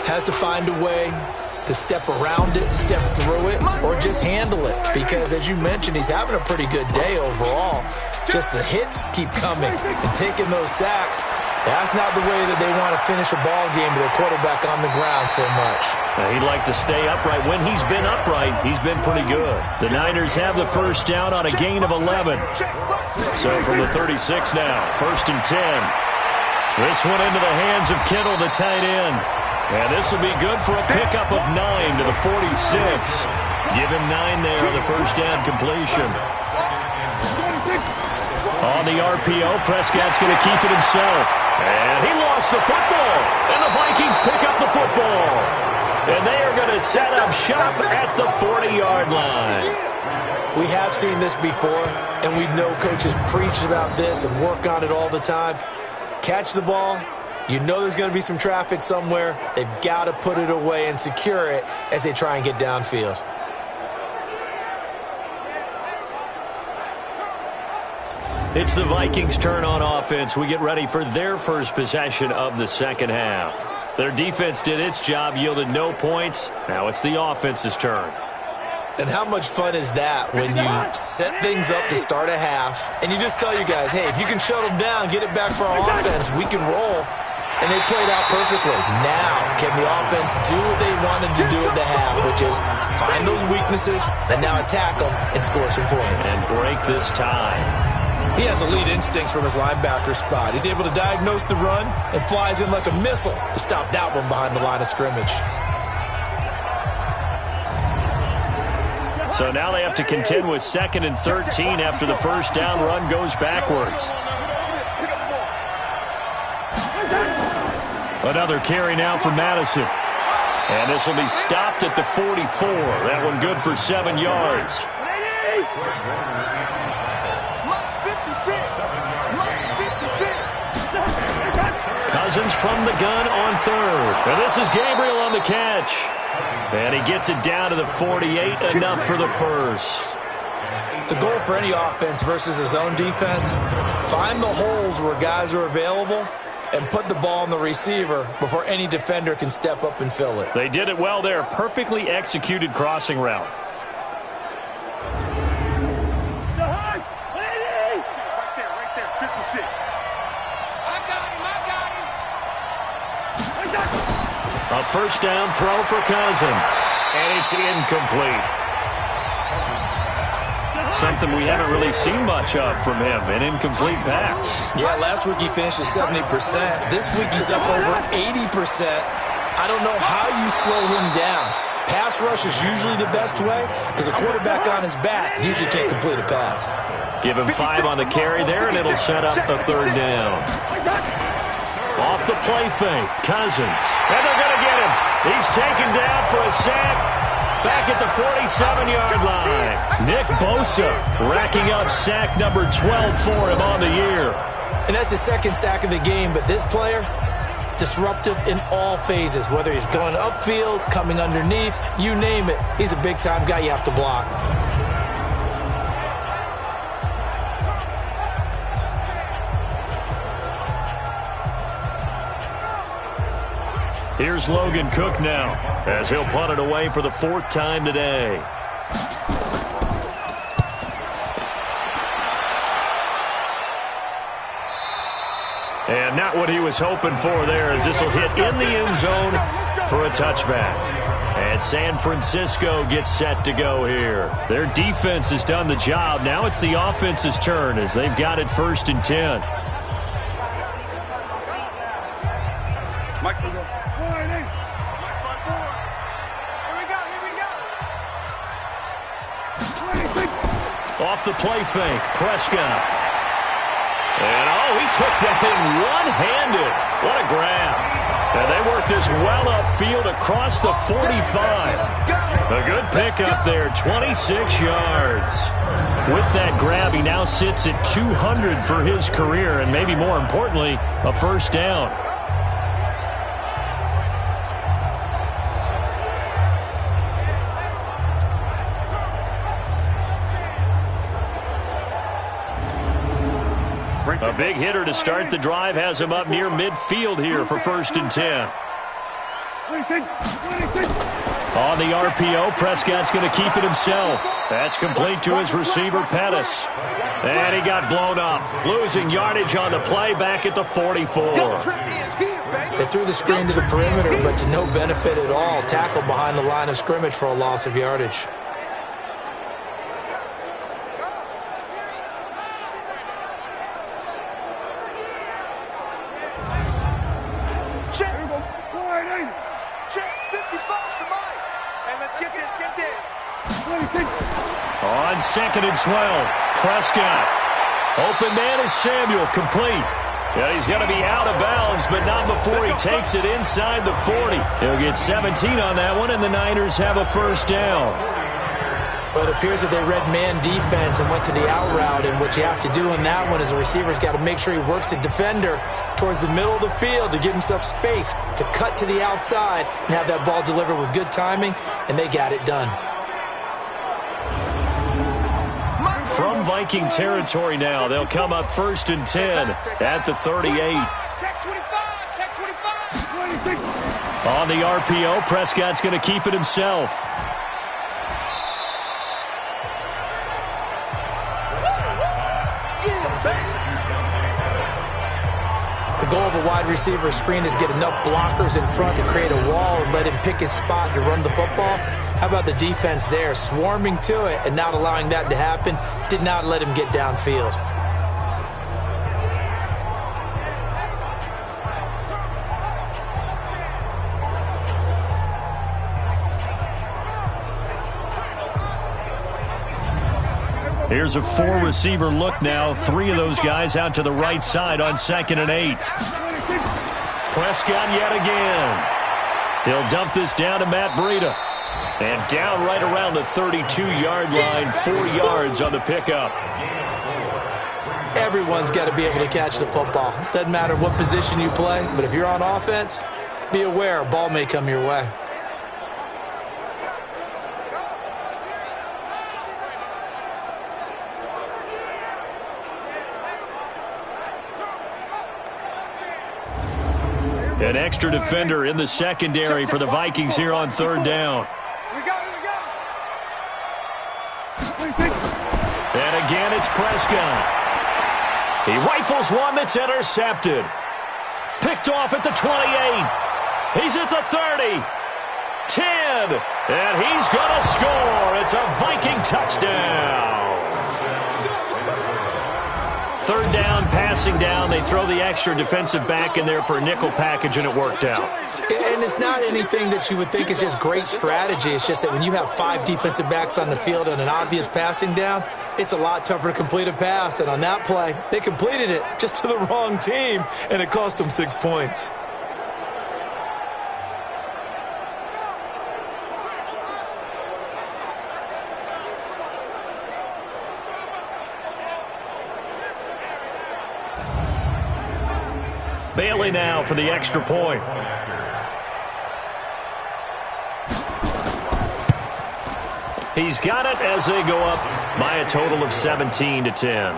Has to find a way to step around it, step through it, or just handle it. Because as you mentioned, he's having a pretty good day overall. Just the hits keep coming and taking those sacks. That's not the way that they want to finish a ball game with their quarterback on the ground so much. He'd like to stay upright. When he's been upright, he's been pretty good. The Niners have the first down on a gain of 11. So from the 36 now, 1st and 10. This one into the hands of Kittle, the tight end. And this will be good for a pickup of 9 to the 46. Give him 9 there on the first down completion. On the RPO, Prescott's going to keep it himself. And he lost the football. And the Vikings pick up the football. And they are going to set up shop at the 40-yard line. We have seen this before, and we know coaches preach about this and work on it all the time. Catch the ball. You know there's going to be some traffic somewhere. They've got to put it away and secure it as they try and get downfield. It's the Vikings' turn on offense. We get ready for their first possession of the second half. Their defense did its job, yielded no points. Now it's the offense's turn. And how much fun is that when you set things up to start a half, and you just tell you guys, hey, if you can shut them down, get it back for our offense, we can roll. And they played out perfectly. Now, can the offense do what they wanted to do at the half, which is find those weaknesses, and now attack them and score some points. And break this tie. He has elite instincts from his linebacker spot. He's able to diagnose the run and flies in like a missile to stop that one behind the line of scrimmage. So now they have to contend with 2nd and 13 after the first down run goes backwards. Another carry now for Madison. And this will be stopped at the 44. That one good for 7 yards. Cousins from the gun on 3rd. And this is Gabriel on the catch. And he gets it down to the 48, enough for the first. The goal for any offense versus his own defense, find the holes where guys are available and put the ball on the receiver before any defender can step up and fill it. They did it well there. Perfectly executed crossing route. Right there, 56. I got him. A first down throw for Cousins. And it's incomplete. Something we haven't really seen much of from him, an incomplete pass. Yeah, last week he finished at 70%. This week he's up over 80%. I don't know how you slow him down. Pass rush is usually the best way because a quarterback on his back usually can't complete a pass. Give him 5 on the carry there, and it'll set up a 3rd down. Off the play fake, Cousins. And they're going to get him. He's taken down for a sack. Back at the 47-yard line. Nick Bosa racking up sack number 12 for him on the year. And that's his 2nd sack of the game, but this player, disruptive in all phases, whether he's going upfield, coming underneath, you name it. He's a big-time guy you have to block. Here's Logan Cook now, as he'll punt it away for the 4th time today. And not what he was hoping for there, as this will hit in the end zone for a touchback. And San Francisco gets set to go here. Their defense has done the job. Now it's the offense's turn as they've got it 1st and 10. Off the play fake, Prescott. And, he took that in one-handed. What a grab. And they worked this well upfield across the 45. A good pickup there, 26 yards. With that grab, he now sits at 200 for his career, and maybe more importantly, a first down. A big hitter to start the drive has him up near midfield here for 1st and 10. On the RPO, Prescott's going to keep it himself. That's complete to his receiver, Pettis. And he got blown up, losing yardage on the play back at the 44. They threw the screen to the perimeter, but to no benefit at all. Tackled behind the line of scrimmage for a loss of yardage. On 2nd and 12, Prescott. Open man is Samuel, complete. Yeah, he's going to be out of bounds, but not before he takes it inside the 40. He'll get 17 on that one, and the Niners have a first down. Well, it appears that they read man defense and went to the out route, and what you have to do in that one is the receiver's got to make sure he works the defender towards the middle of the field to give himself space to cut to the outside and have that ball delivered with good timing, and they got it done. from Viking territory now. They'll come up 1st and 10 at the 38. Check 25, check 25. On the RPO, Prescott's going to keep it himself. The goal of a wide receiver screen is get enough blockers in front to create a wall and let him pick his spot to run the football. How about the defense there, swarming to it and not allowing that to happen? Did not let him get downfield. Here's a 4-receiver look now. 3 of those guys out to the right side on 2nd and 8. Prescott yet again. He'll dump this down to Matt Breida. And down right around the 32-yard line, 4 yards on the pickup. Everyone's got to be able to catch the football. Doesn't matter what position you play, but if you're on offense, be aware a ball may come your way. An extra defender in the secondary for the Vikings here on 3rd down. And again, it's Prescott. He rifles one that's intercepted. Picked off at the 28. He's at the 30. 10. And he's going to score. It's a Viking touchdown. 3rd down, passing down. They throw the extra defensive back in there for a nickel package, and it worked out. And it's not anything that you would think is just great strategy. It's just that when you have 5 defensive backs on the field and an obvious passing down, it's a lot tougher to complete a pass. And on that play, they completed it just to the wrong team, and it cost them 6 points. Bailey now for the extra point. He's got it as they go up by a total of 17-10.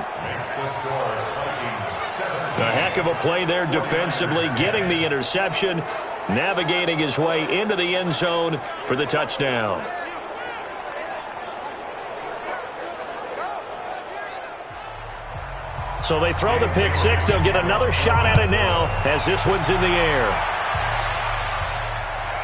A heck of a play there defensively, getting the interception, navigating his way into the end zone for the touchdown. So they throw the pick six. They'll get another shot at it now as this one's in the air.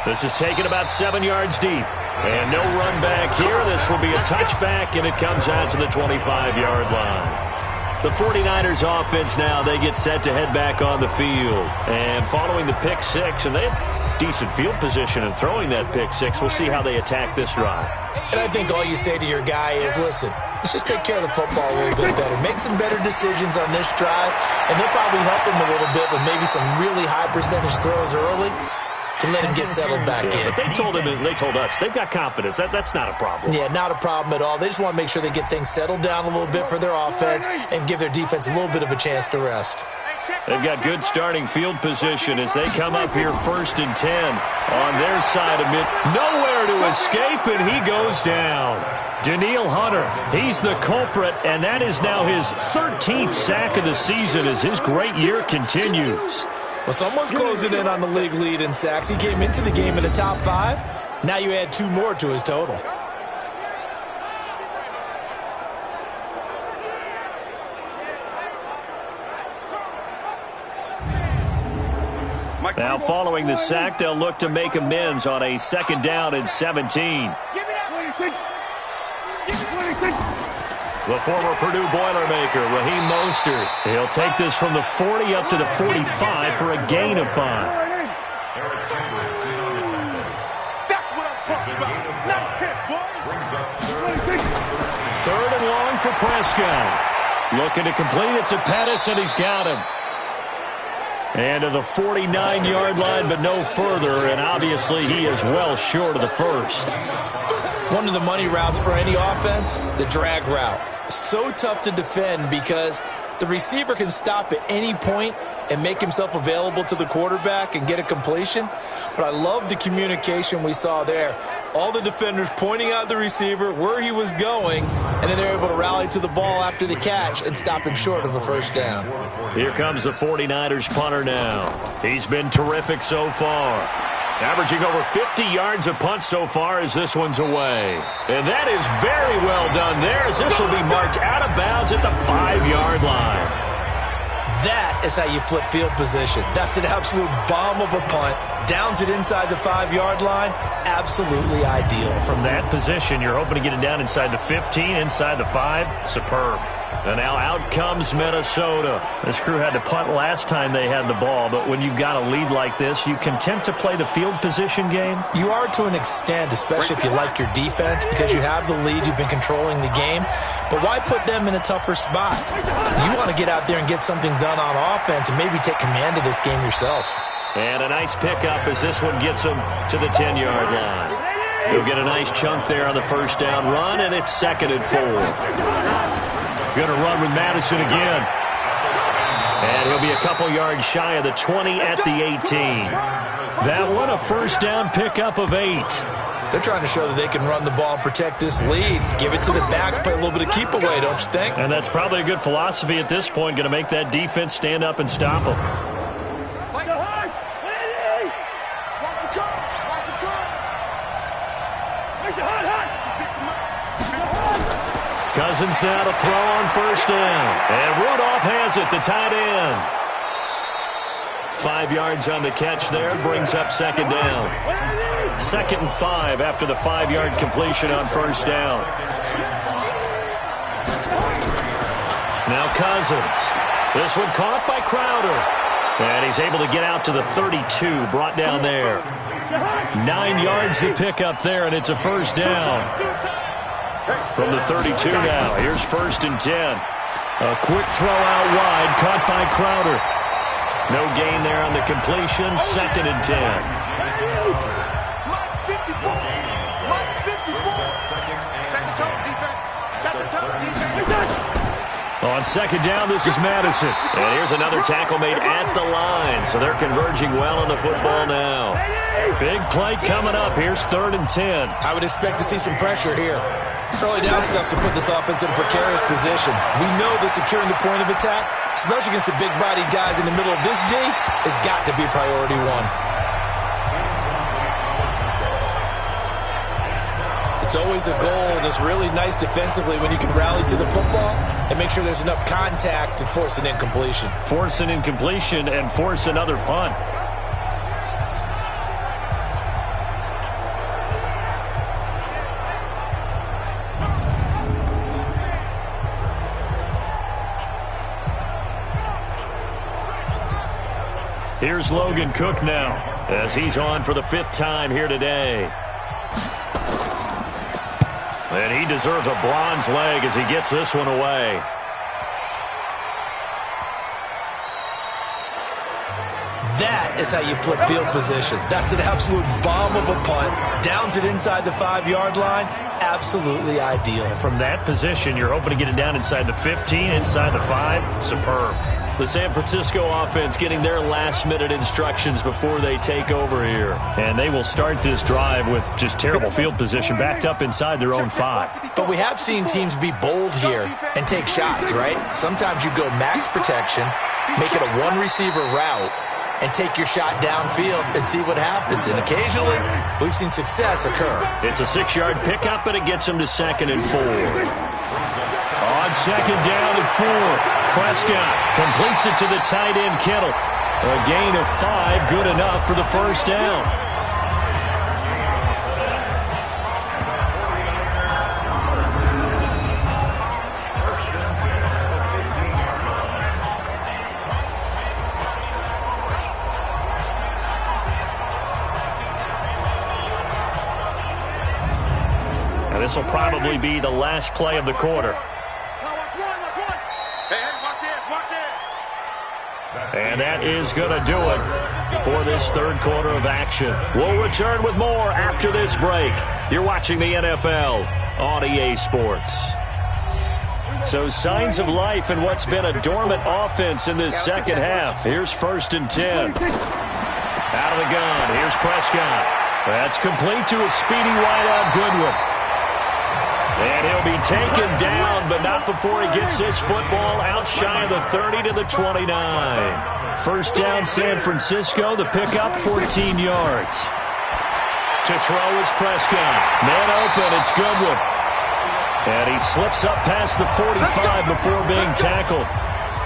This is taken about 7 yards deep. And no run back here. This will be a touchback, and it comes out to the 25-yard line. The 49ers offense now, they get set to head back on the field. And following the pick six, and they have decent field position in throwing that pick six. We'll see how they attack this drive. And I think all you say to your guy is, listen, let's just take care of the football a little bit better. Make some better decisions on this drive, and they'll probably help him a little bit with maybe some really high percentage throws early to let him get settled back in. But they told us they've got confidence. That's not a problem. Yeah, not a problem at all. They just want to make sure they get things settled down a little bit for their offense and give their defense a little bit of a chance to rest. They've got good starting field position as they come up here 1st and 10 on their side of mid. Nowhere to escape, and he goes down. Danielle Hunter, he's the culprit, and that is now his 13th sack of the season as his great year continues. Well, someone's closing in on the league lead in sacks. He came into the game in the top 5. Now you add 2 more to his total. Now following the sack, they'll look to make amends on a 2nd down and 17. The former Purdue Boilermaker, Raheem Mostert. He'll take this from the 40 up to the 45 for a gain of 5. That's what I'm talking about. Nice hit, boy. 3rd and long for Prescott. Looking to complete it to Pettis, and he's got him. And to the 49-yard line, but no further, and obviously he is well short of the first. One of the money routes for any offense, the drag route. So tough to defend because the receiver can stop at any point and make himself available to the quarterback and get a completion. But I love the communication we saw there. All the defenders pointing out the receiver, where he was going, and then they're able to rally to the ball after the catch and stop him short of a first down. Here comes the 49ers punter now. He's been terrific so far. Averaging over 50 yards a punt so far as this one's away. And that is very well done there as this will be marked out of bounds at the 5-yard line. That is how you flip field position. That's an absolute bomb of a punt. Downs it inside the 5-yard line. Absolutely ideal. From that position, you're hoping to get it down inside the 15, inside the 5. Superb. And now out comes Minnesota. This crew had to punt last time they had the ball, but when you've got a lead like this, you content to play the field position game? You are to an extent, especially if you like your defense, because you have the lead, you've been controlling the game. But why put them in a tougher spot? You want to get out there and get something done on offense and maybe take command of this game yourself. And a nice pickup as this one gets him to the 10-yard line. He'll get a nice chunk there on the first down run, and it's 2nd and 4. Going to run with Madison again. And he'll be a couple yards shy of the 20 at the 18. That one a first down pickup of 8. They're trying to show that they can run the ball and protect this lead. Give it to the backs, play a little bit of keep away, don't you think? And that's probably a good philosophy at this point. Going to make that defense stand up and stop them. Cousins now to throw on first down. And Rudolph has it, the tight end. 5 yards on the catch there, brings up 2nd down. 2nd and 5 after the 5-yard completion on first down. Now Cousins. This one caught by Crowder. And he's able to get out to the 32, brought down there. 9 yards to pick up there, and it's a first down. From the 32 now, here's 1st and 10. A quick throw out wide, caught by Crowder. No gain there on the completion, 2nd and 10. On 2nd down, this is Madison. And here's another tackle made at the line, so they're converging well on the football now. Big play coming up. Here's 3rd and 10. I would expect to see some pressure here. Early down stuff to put this offense in a precarious position. We know that securing the point of attack, especially against the big-bodied guys in the middle of this D, has got to be priority 1. It's always a goal, and it's really nice defensively when you can rally to the football and make sure there's enough contact to force an incompletion. Force an incompletion and force another punt. Here's Logan Cook now as he's on for the 5th time here today. And he deserves a bronze leg as he gets this one away. That is how you flip field position. That's an absolute bomb of a punt. Downs it inside the 5-yard line. Absolutely ideal. From that position, you're hoping to get it down inside the 15, inside the 5. Superb. The San Francisco offense getting their last-minute instructions before they take over here. And they will start this drive with just terrible field position backed up inside their own 5. But we have seen teams be bold here and take shots, right? Sometimes you go max protection, make it a one-receiver route, and take your shot downfield and see what happens. And occasionally, we've seen success occur. It's a 6-yard pickup, and it gets them to 2nd and 4. On 2nd down and 4, Prescott completes it to the tight end, Kittle. A gain of 5, good enough for the first down. Now this will probably be the last play of the quarter. And that is going to do it. for this third quarter of action. We'll return with more after this break. You're watching the NFL on EA Sports. So signs of life in what's been a dormant offense in this second half. Here's 1st and 10. Out of the gun. Here's Prescott. That's complete to a speedy wideout Goodwin. And he'll be taken down, but not before he gets this football out shy of the 30 to the 29. First down, San Francisco. The pickup, 14 yards. To throw is Prescott. Man open, it's Goodwin. And he slips up past the 45 before being tackled.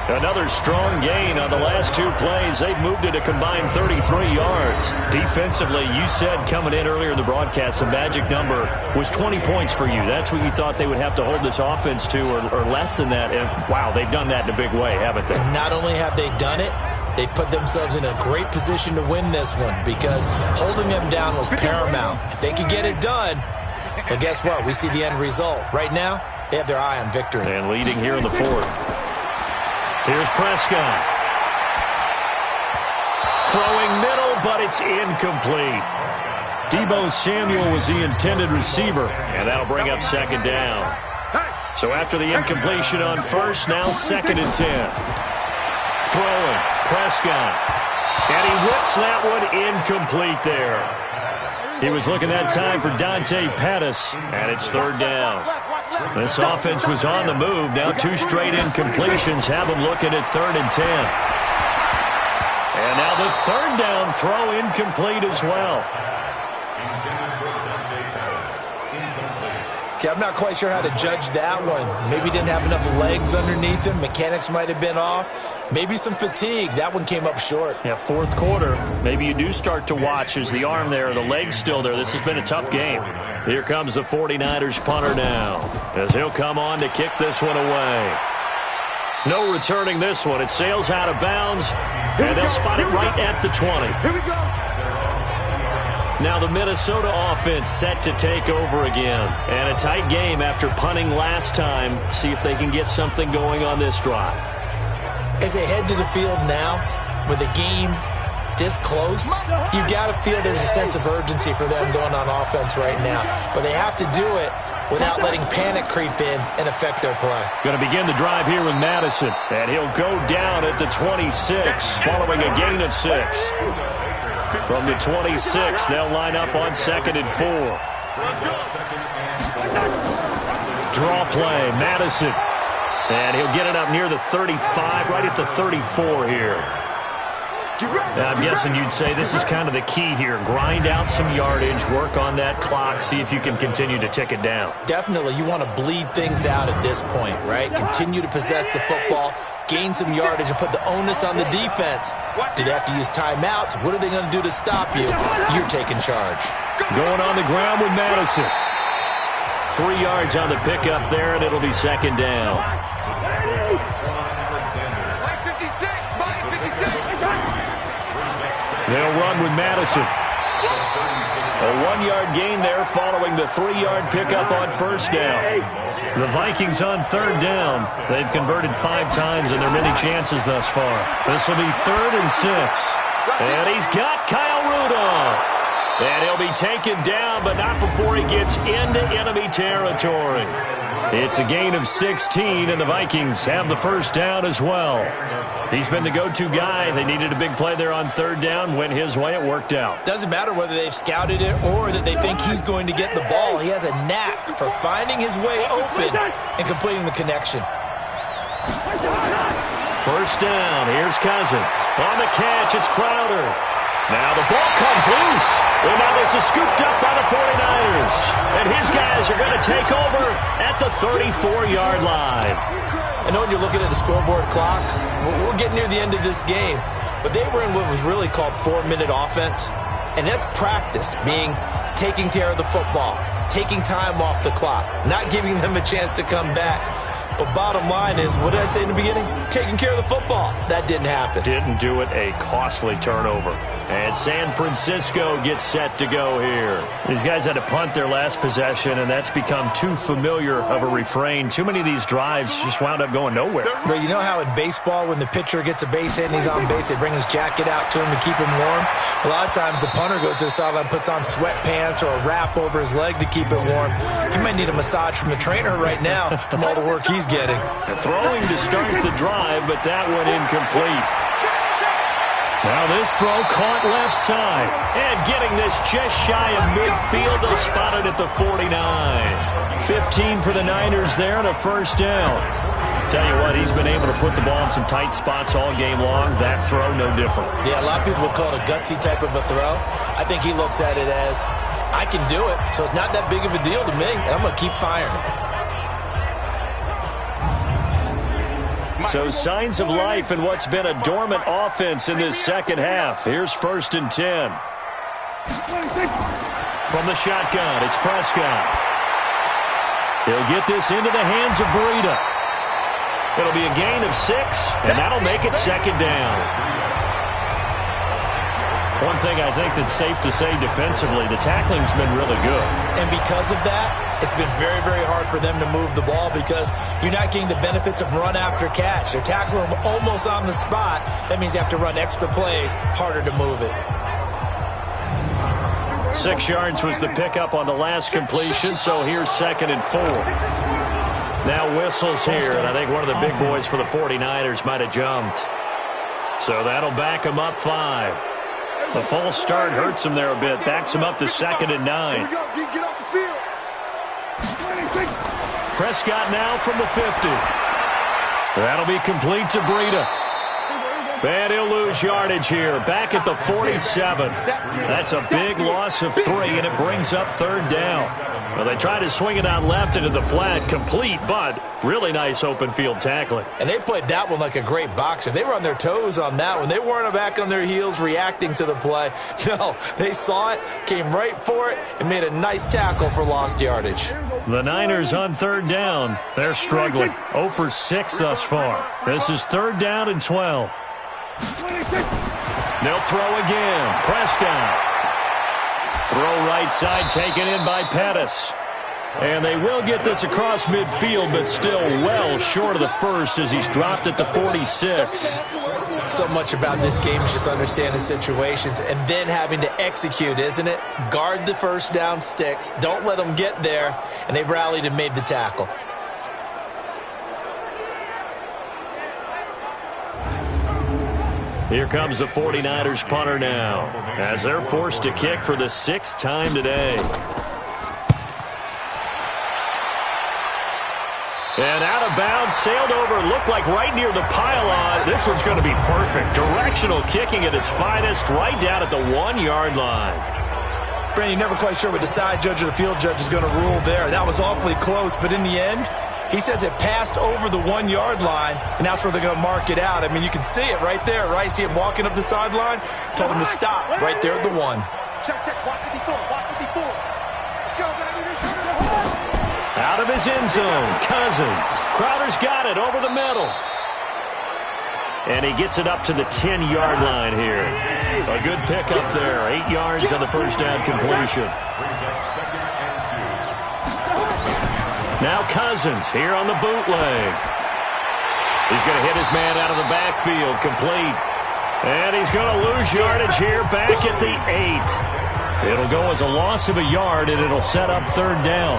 Another strong gain on the last 2 plays. They've moved it a combined 33 yards. Defensively, you said coming in earlier in the broadcast, the magic number was 20 points for you. That's what you thought they would have to hold this offense to, or less than that. And, wow, they've done that in a big way, haven't they? And not only have they done it, they put themselves in a great position to win this one because holding them down was paramount. If they could get it done, well, guess what? We see the end result. Right now, they have their eye on victory. And leading here in the 4th. Here's Prescott. Throwing middle, but it's incomplete. Deebo Samuel was the intended receiver, and that'll bring up 2nd down. So after the incompletion on 1st, now 2nd and 10. Throwing, Prescott. And he whips that one incomplete there. He was looking that time for Dante Pettis, and it's 3rd down. This offense was on the move. Now 2 straight incompletions have them looking at 3rd and 10. And now the 3rd down throw incomplete as well. Okay, I'm not quite sure how to judge that one. Maybe didn't have enough legs underneath him. Mechanics might have been off. Maybe some fatigue. That one came up short. Yeah, 4th quarter. Maybe you do start to watch as the arm there, the leg's still there. This has been a tough game. Here comes the 49ers punter now as he'll come on to kick this one away. No returning this one. It sails out of bounds, and they'll spot it right at the 20. Here we go. Now the Minnesota offense set to take over again. And a tight game after punting last time. See if they can get something going on this drive. As they head to the field now, with the game this close, you got to feel there's a sense of urgency for them going on offense right now. But they have to do it without letting panic creep in and affect their play. Going to begin the drive here with Madison. And he'll go down at the 26, following a gain of 6. From the 26, they'll line up on 2nd and 4. Draw play, Madison. And he'll get it up near the 35, right at the 34 here. I'm guessing you'd say this is kind of the key here. Grind out some yardage, work on that clock, see if you can continue to tick it down. Definitely, you want to bleed things out at this point, right? Continue to possess the football, gain some yardage, and put the onus on the defense. Do they have to use timeouts? What are they going to do to stop you? You're taking charge. Going on the ground with Madison. 3 yards on the pickup there, and it'll be 2nd down. They'll run with Madison. A 1-yard gain there following the 3-yard pickup on 1st down. The Vikings on 3rd down. They've converted 5 times in their many chances thus far. This will be 3rd and 6. And he's got Kyle Rudolph. And he'll be taken down, but not before he gets into enemy territory. It's a gain of 16, and the Vikings have the 1st down as well. He's been the go-to guy. They needed a big play there on 3rd down. Went his way. It worked out. Doesn't matter whether they've scouted it or that they think he's going to get the ball. He has a knack for finding his way open and completing the connection. 1st down. Here's Cousins. On the catch, it's Crowder. Now the ball comes loose. And now this is scooped up by the 49ers. And his guys are going to take over at the 34-yard line. I know when you're looking at the scoreboard clock, we're getting near the end of this game, but they were in what was really called 4-minute offense, and that's practice, meaning taking care of the football, taking time off the clock, not giving them a chance to come back. But bottom line is, what did I say in the beginning? Taking care of the football. That didn't happen. Didn't do it. A costly turnover. And San Francisco gets set to go here. These guys had to punt their last possession, and that's become too familiar of a refrain. Too many of these drives just wound up going nowhere. But you know how in baseball, when the pitcher gets a base hit and he's on base, they bring his jacket out to him to keep him warm? A lot of times the punter goes to the sideline, puts on sweatpants or a wrap over his leg to keep it warm. He might need a massage from the trainer right now from all the work he's getting. Throwing to start the drive, but that one incomplete. Now this throw caught left side. And getting this just shy of midfield, they'll spot it at the 49. 15 for the Niners there and a first down. Tell you what, he's been able to put the ball in some tight spots all game long. That throw, no different. Yeah, a lot of people would call it a gutsy type of a throw. I think he looks at it as, I can do it, so it's not that big of a deal to me, and I'm going to keep firing. So signs of life in what's been a dormant offense in this second half. Here's 1st and 10. From the shotgun, it's Prescott. He'll get this into the hands of Breida. It'll be a gain of 6, and that'll make it 2nd down. One thing I think that's safe to say defensively, the tackling's been really good. And because of that, it's been very, very hard for them to move the ball because you're not getting the benefits of run after catch. They're tackling them almost on the spot. That means you have to run extra plays, harder to move it. 6 yards was the pickup on the last completion, so here's 2nd and 4. Now whistles here, and I think one of the big boys for the 49ers might have jumped. So that'll back him up 5. The false start hurts him there a bit. Backs him up to 2nd and 9. Get off the field. Prescott now from the 50. That'll be complete to Breida. And he'll lose yardage here. Back at the 47. That's a big loss of 3, and it brings up 3rd down. Well, they try to swing it out left into the flat. Complete, but really nice open field tackling. And they played that one like a great boxer. They were on their toes on that one. They weren't back on their heels reacting to the play. No, they saw it, came right for it, and made a nice tackle for lost yardage. The Niners on 3rd down. They're struggling. 0 for 6 thus far. This is 3rd down and 12. They'll throw again. Prescott. Throw right side taken in by Pettis. And they will get this across midfield, but still well short of the first as he's dropped at the 46. So much about this game is just understanding situations and then having to execute, isn't it? Guard the first down sticks. Don't let them get there. And they've rallied and made the tackle. Here comes the 49ers punter now, as they're forced to kick for the 6th time today. And out of bounds, sailed over, looked like right near the pylon. This one's going to be perfect. Directional kicking at its finest, right down at the 1-yard line. Brandon, you're never quite sure what the side judge or the field judge is going to rule there. That was awfully close, but in the end, he says it passed over the 1-yard line, and that's where they're going to mark it out. I mean, you can see it right there, right? See him walking up the sideline? Told him to stop right there at the 1. Check. Watch 54. Let's go, baby. Out of his end zone, Cousins. Crowder's got it over the middle. And he gets it up to the 10-yard line here. A good pickup there. 8 yards on the first down completion. Now Cousins here on the bootleg. He's going to hit his man out of the backfield, complete. And he's going to lose yardage here back at the 8. It'll go as a loss of a yard, and it'll set up 3rd down.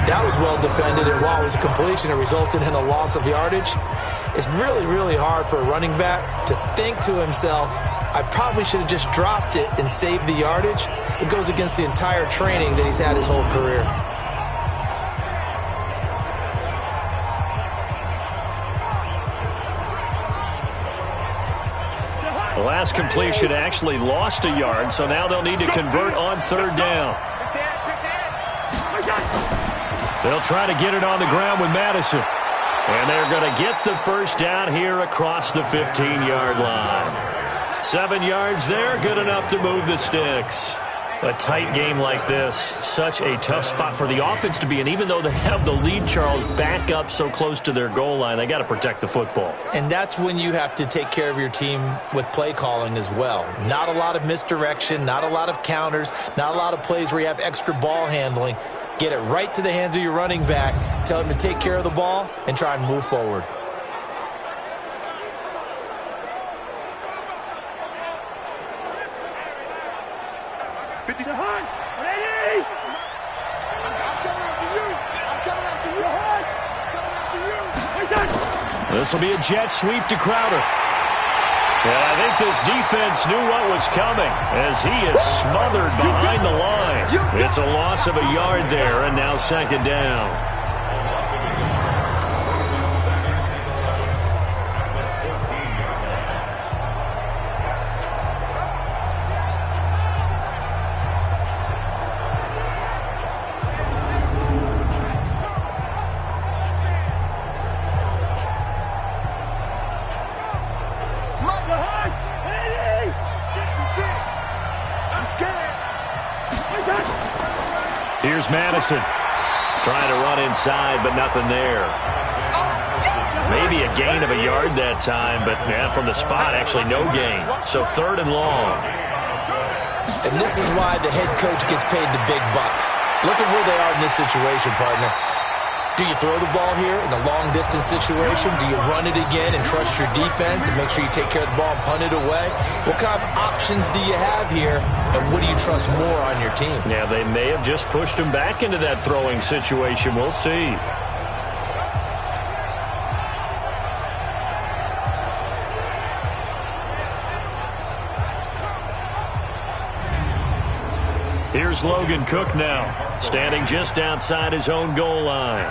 That was well defended, and while it was a completion, it resulted in a loss of yardage. It's really, really hard for a running back to think to himself, I probably should have just dropped it and saved the yardage. It goes against the entire training that he's had his whole career. The last completion actually lost a yard, so now they'll need to convert on 3rd down. They'll try to get it on the ground with Madison. And they're going to get the first down here across the 15-yard line. 7 yards there, good enough to move the sticks. A tight game like this, such a tough spot for the offense to be in. Even though they have the lead, Charles, back up so close to their goal line, they got to protect the football. And that's when you have to take care of your team with play calling as well. Not a lot of misdirection, not a lot of counters, not a lot of plays where you have extra ball handling. Get it right to the hands of your running back, tell him to take care of the ball, and try and move forward. This will be a jet sweep to Crowder. And I think this defense knew what was coming as he is smothered behind the line. It's a loss of a yard there, and now second down. Here's Madison. Trying to run inside, but nothing there. Maybe a gain of a yard that time, but from the spot, actually no gain. So third and long. And this is why the head coach gets paid the big bucks. Look at where they are in this situation, partner. Do you throw the ball here in a long-distance situation? Do you run it again and trust your defense and make sure you take care of the ball and punt it away? What kind of options do you have here, and what do you trust more on your team? Yeah, they may have just pushed him back into that throwing situation. We'll see. Here's Logan Cook now, standing just outside his own goal line.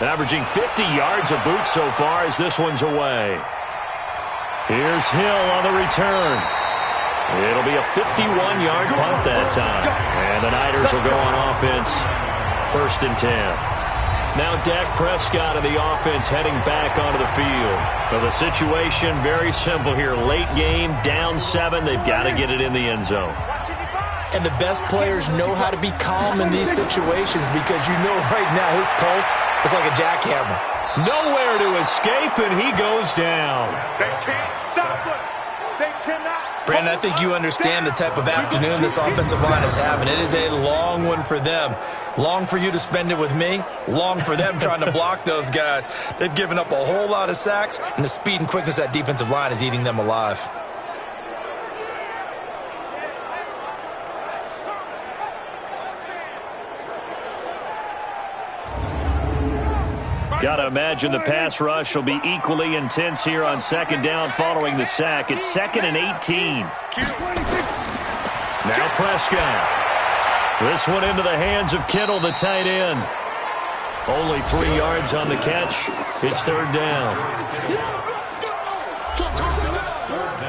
Averaging 50 yards a boot so far as this one's away. Here's Hill on the return. It'll be a 51-yard punt that time. And the Niners will go on offense. 1st and 10. Now Dak Prescott of the offense heading back onto the field. Well, the situation very simple here. Late game, down 7. They've got to get it in the end zone. And the best players know how to be calm in these situations because you know right now his pulse is like a jackhammer. Nowhere to escape, and he goes down. They can't stop us. They cannot. Brandon, I think you understand the type of afternoon this offensive line is having. It is a long one for them. Long for you to spend it with me. Long for them trying to block those guys. They've given up a whole lot of sacks, and the speed and quickness of that defensive line is eating them alive. Got to imagine the pass rush will be equally intense here on second down following the sack. It's 2nd and 18. Now Prescott. This one into the hands of Kittle, the tight end. Only 3 yards on the catch. It's 3rd down.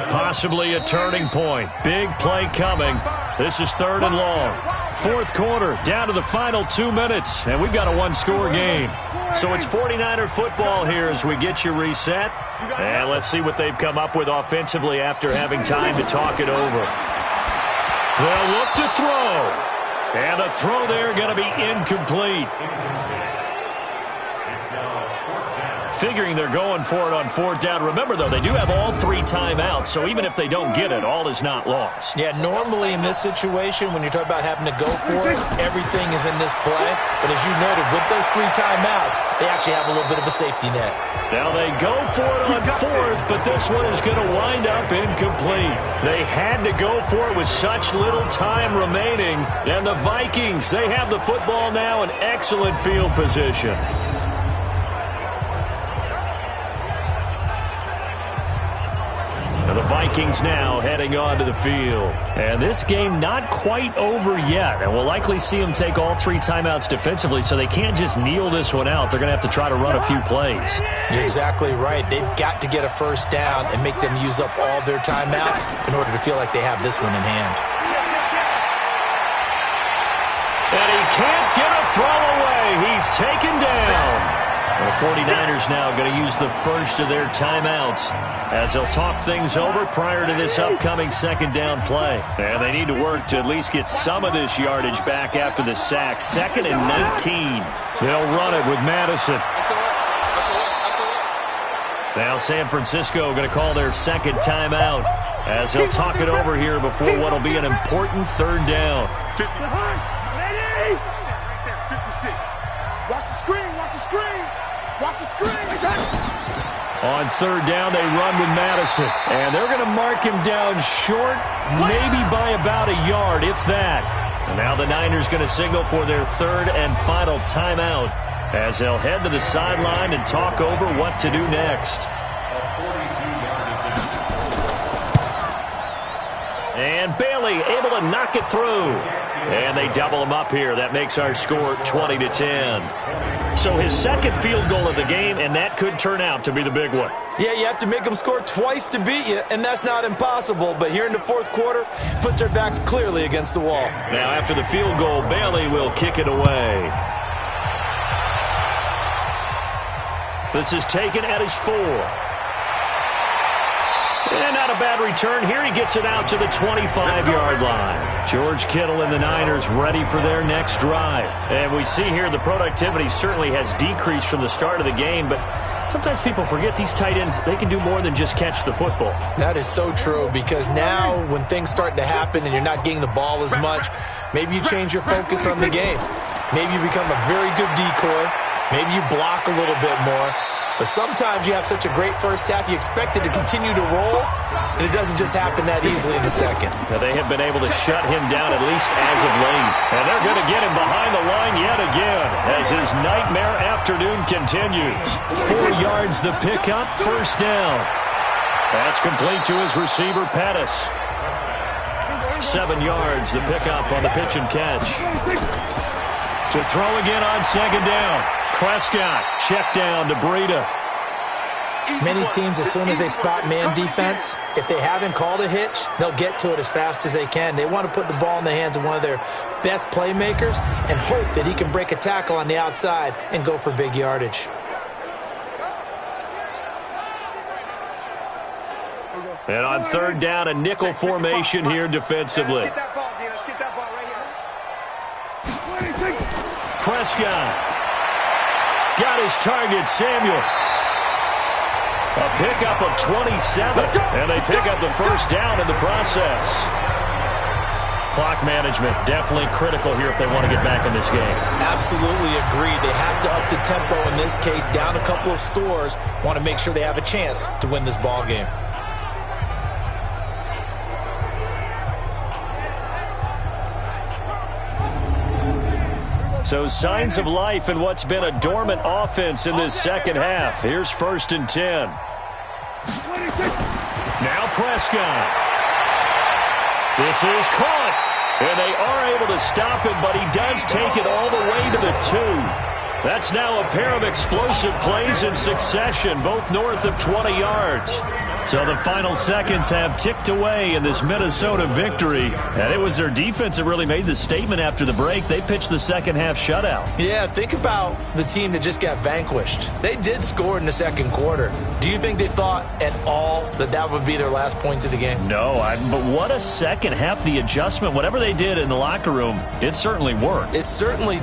Possibly a turning point. Big play coming. This is 3rd and long. 4th quarter, down to the final 2 minutes, and we've got a one-score game. So it's 49er football here as we get you reset. And let's see what they've come up with offensively after having time to talk it over. They'll look to throw. And the throw there going to be incomplete. Figuring they're going for it on 4th down. Remember, though, they do have all 3 timeouts, so even if they don't get it, all is not lost. Yeah, normally in this situation, when you're talking about having to go for it, everything is in this play. But as you noted, with those 3 timeouts, they actually have a little bit of a safety net. Now they go for it on 4th, but this one is going to wind up incomplete. They had to go for it with such little time remaining. And the Vikings, they have the football now in excellent field position. The Vikings now heading onto the field. And this game not quite over yet. And we'll likely see them take all 3 timeouts defensively, so they can't just kneel this one out. They're going to have to try to run a few plays. You're exactly right. They've got to get a 1st down and make them use up all their timeouts in order to feel like they have this one in hand. And he can't get a throw away. He's taken down. The 49ers now going to use the first of their timeouts as they'll talk things over prior to this upcoming second down play. And they need to work to at least get some of this yardage back after the sack. 2nd and 19. They'll run it with Madison. Now San Francisco going to call their second timeout as they'll talk it over here before what will be an important third down. 56. Watch the screen, watch the screen. Watch the screen. On third down, they run with Madison. And they're going to mark him down short, maybe by about a yard, if that. And now the Niners going to signal for their third and final timeout as they'll head to the sideline and talk over what to do next. And Bailey able to knock it through. And they double him up here. That makes our score 20-10. So his second field goal of the game, and that could turn out to be the big one. Yeah, you have to make them score twice to beat you, and that's not impossible. But here in the fourth quarter, puts their backs clearly against the wall. Now after the field goal, Bailey will kick it away. This is taken at his 4. And not a bad return. Here he gets it out to the 25-yard line. George Kittle and the Niners ready for their next drive. And we see here the productivity certainly has decreased from the start of the game, but sometimes people forget these tight ends, they can do more than just catch the football. That is so true, because now when things start to happen and you're not getting the ball as much, maybe you change your focus on the game. Maybe you become a very good decoy. Maybe you block a little bit more. But sometimes you have such a great first half, you expect it to continue to roll, and it doesn't just happen that easily in the second. Now they have been able to shut him down at least as of late. And they're going to get him behind the line yet again as his nightmare afternoon continues. 4 yards the pickup, first down. That's complete to his receiver, Pettis. 7 yards the pickup on the pitch and catch. To throw again on second down. Prescott, check down to Breida. Many teams, as soon as they spot man defense, if they haven't called a hitch, they'll get to it as fast as they can. They want to put the ball in the hands of one of their best playmakers and hope that he can break a tackle on the outside and go for big yardage. And on third down, a nickel formation here defensively. Let's get that ball, D. Let's get that ball right here. Prescott. Got his target, Samuel. A pickup of 27, and they pick up the first down in the process. Clock management definitely critical here if they want to get back in this game. Absolutely agreed. They have to up the tempo in this case, down a couple of scores. Want to make sure they have a chance to win this ball game. So signs of life in what's been a dormant offense in this second half. Here's 1st and 10. Now Prescott. This is caught. And they are able to stop him, but he does take it all the way to the 2. That's now a pair of explosive plays in succession, both north of 20 yards. So the final seconds have ticked away in this Minnesota victory. And it was their defense that really made the statement after the break. They pitched the second half shutout. Yeah, think about the team that just got vanquished. They did score in the second quarter. Do you think they thought at all that that would be their last points of the game? No, but what a second half. The adjustment, whatever they did in the locker room, it certainly worked. It certainly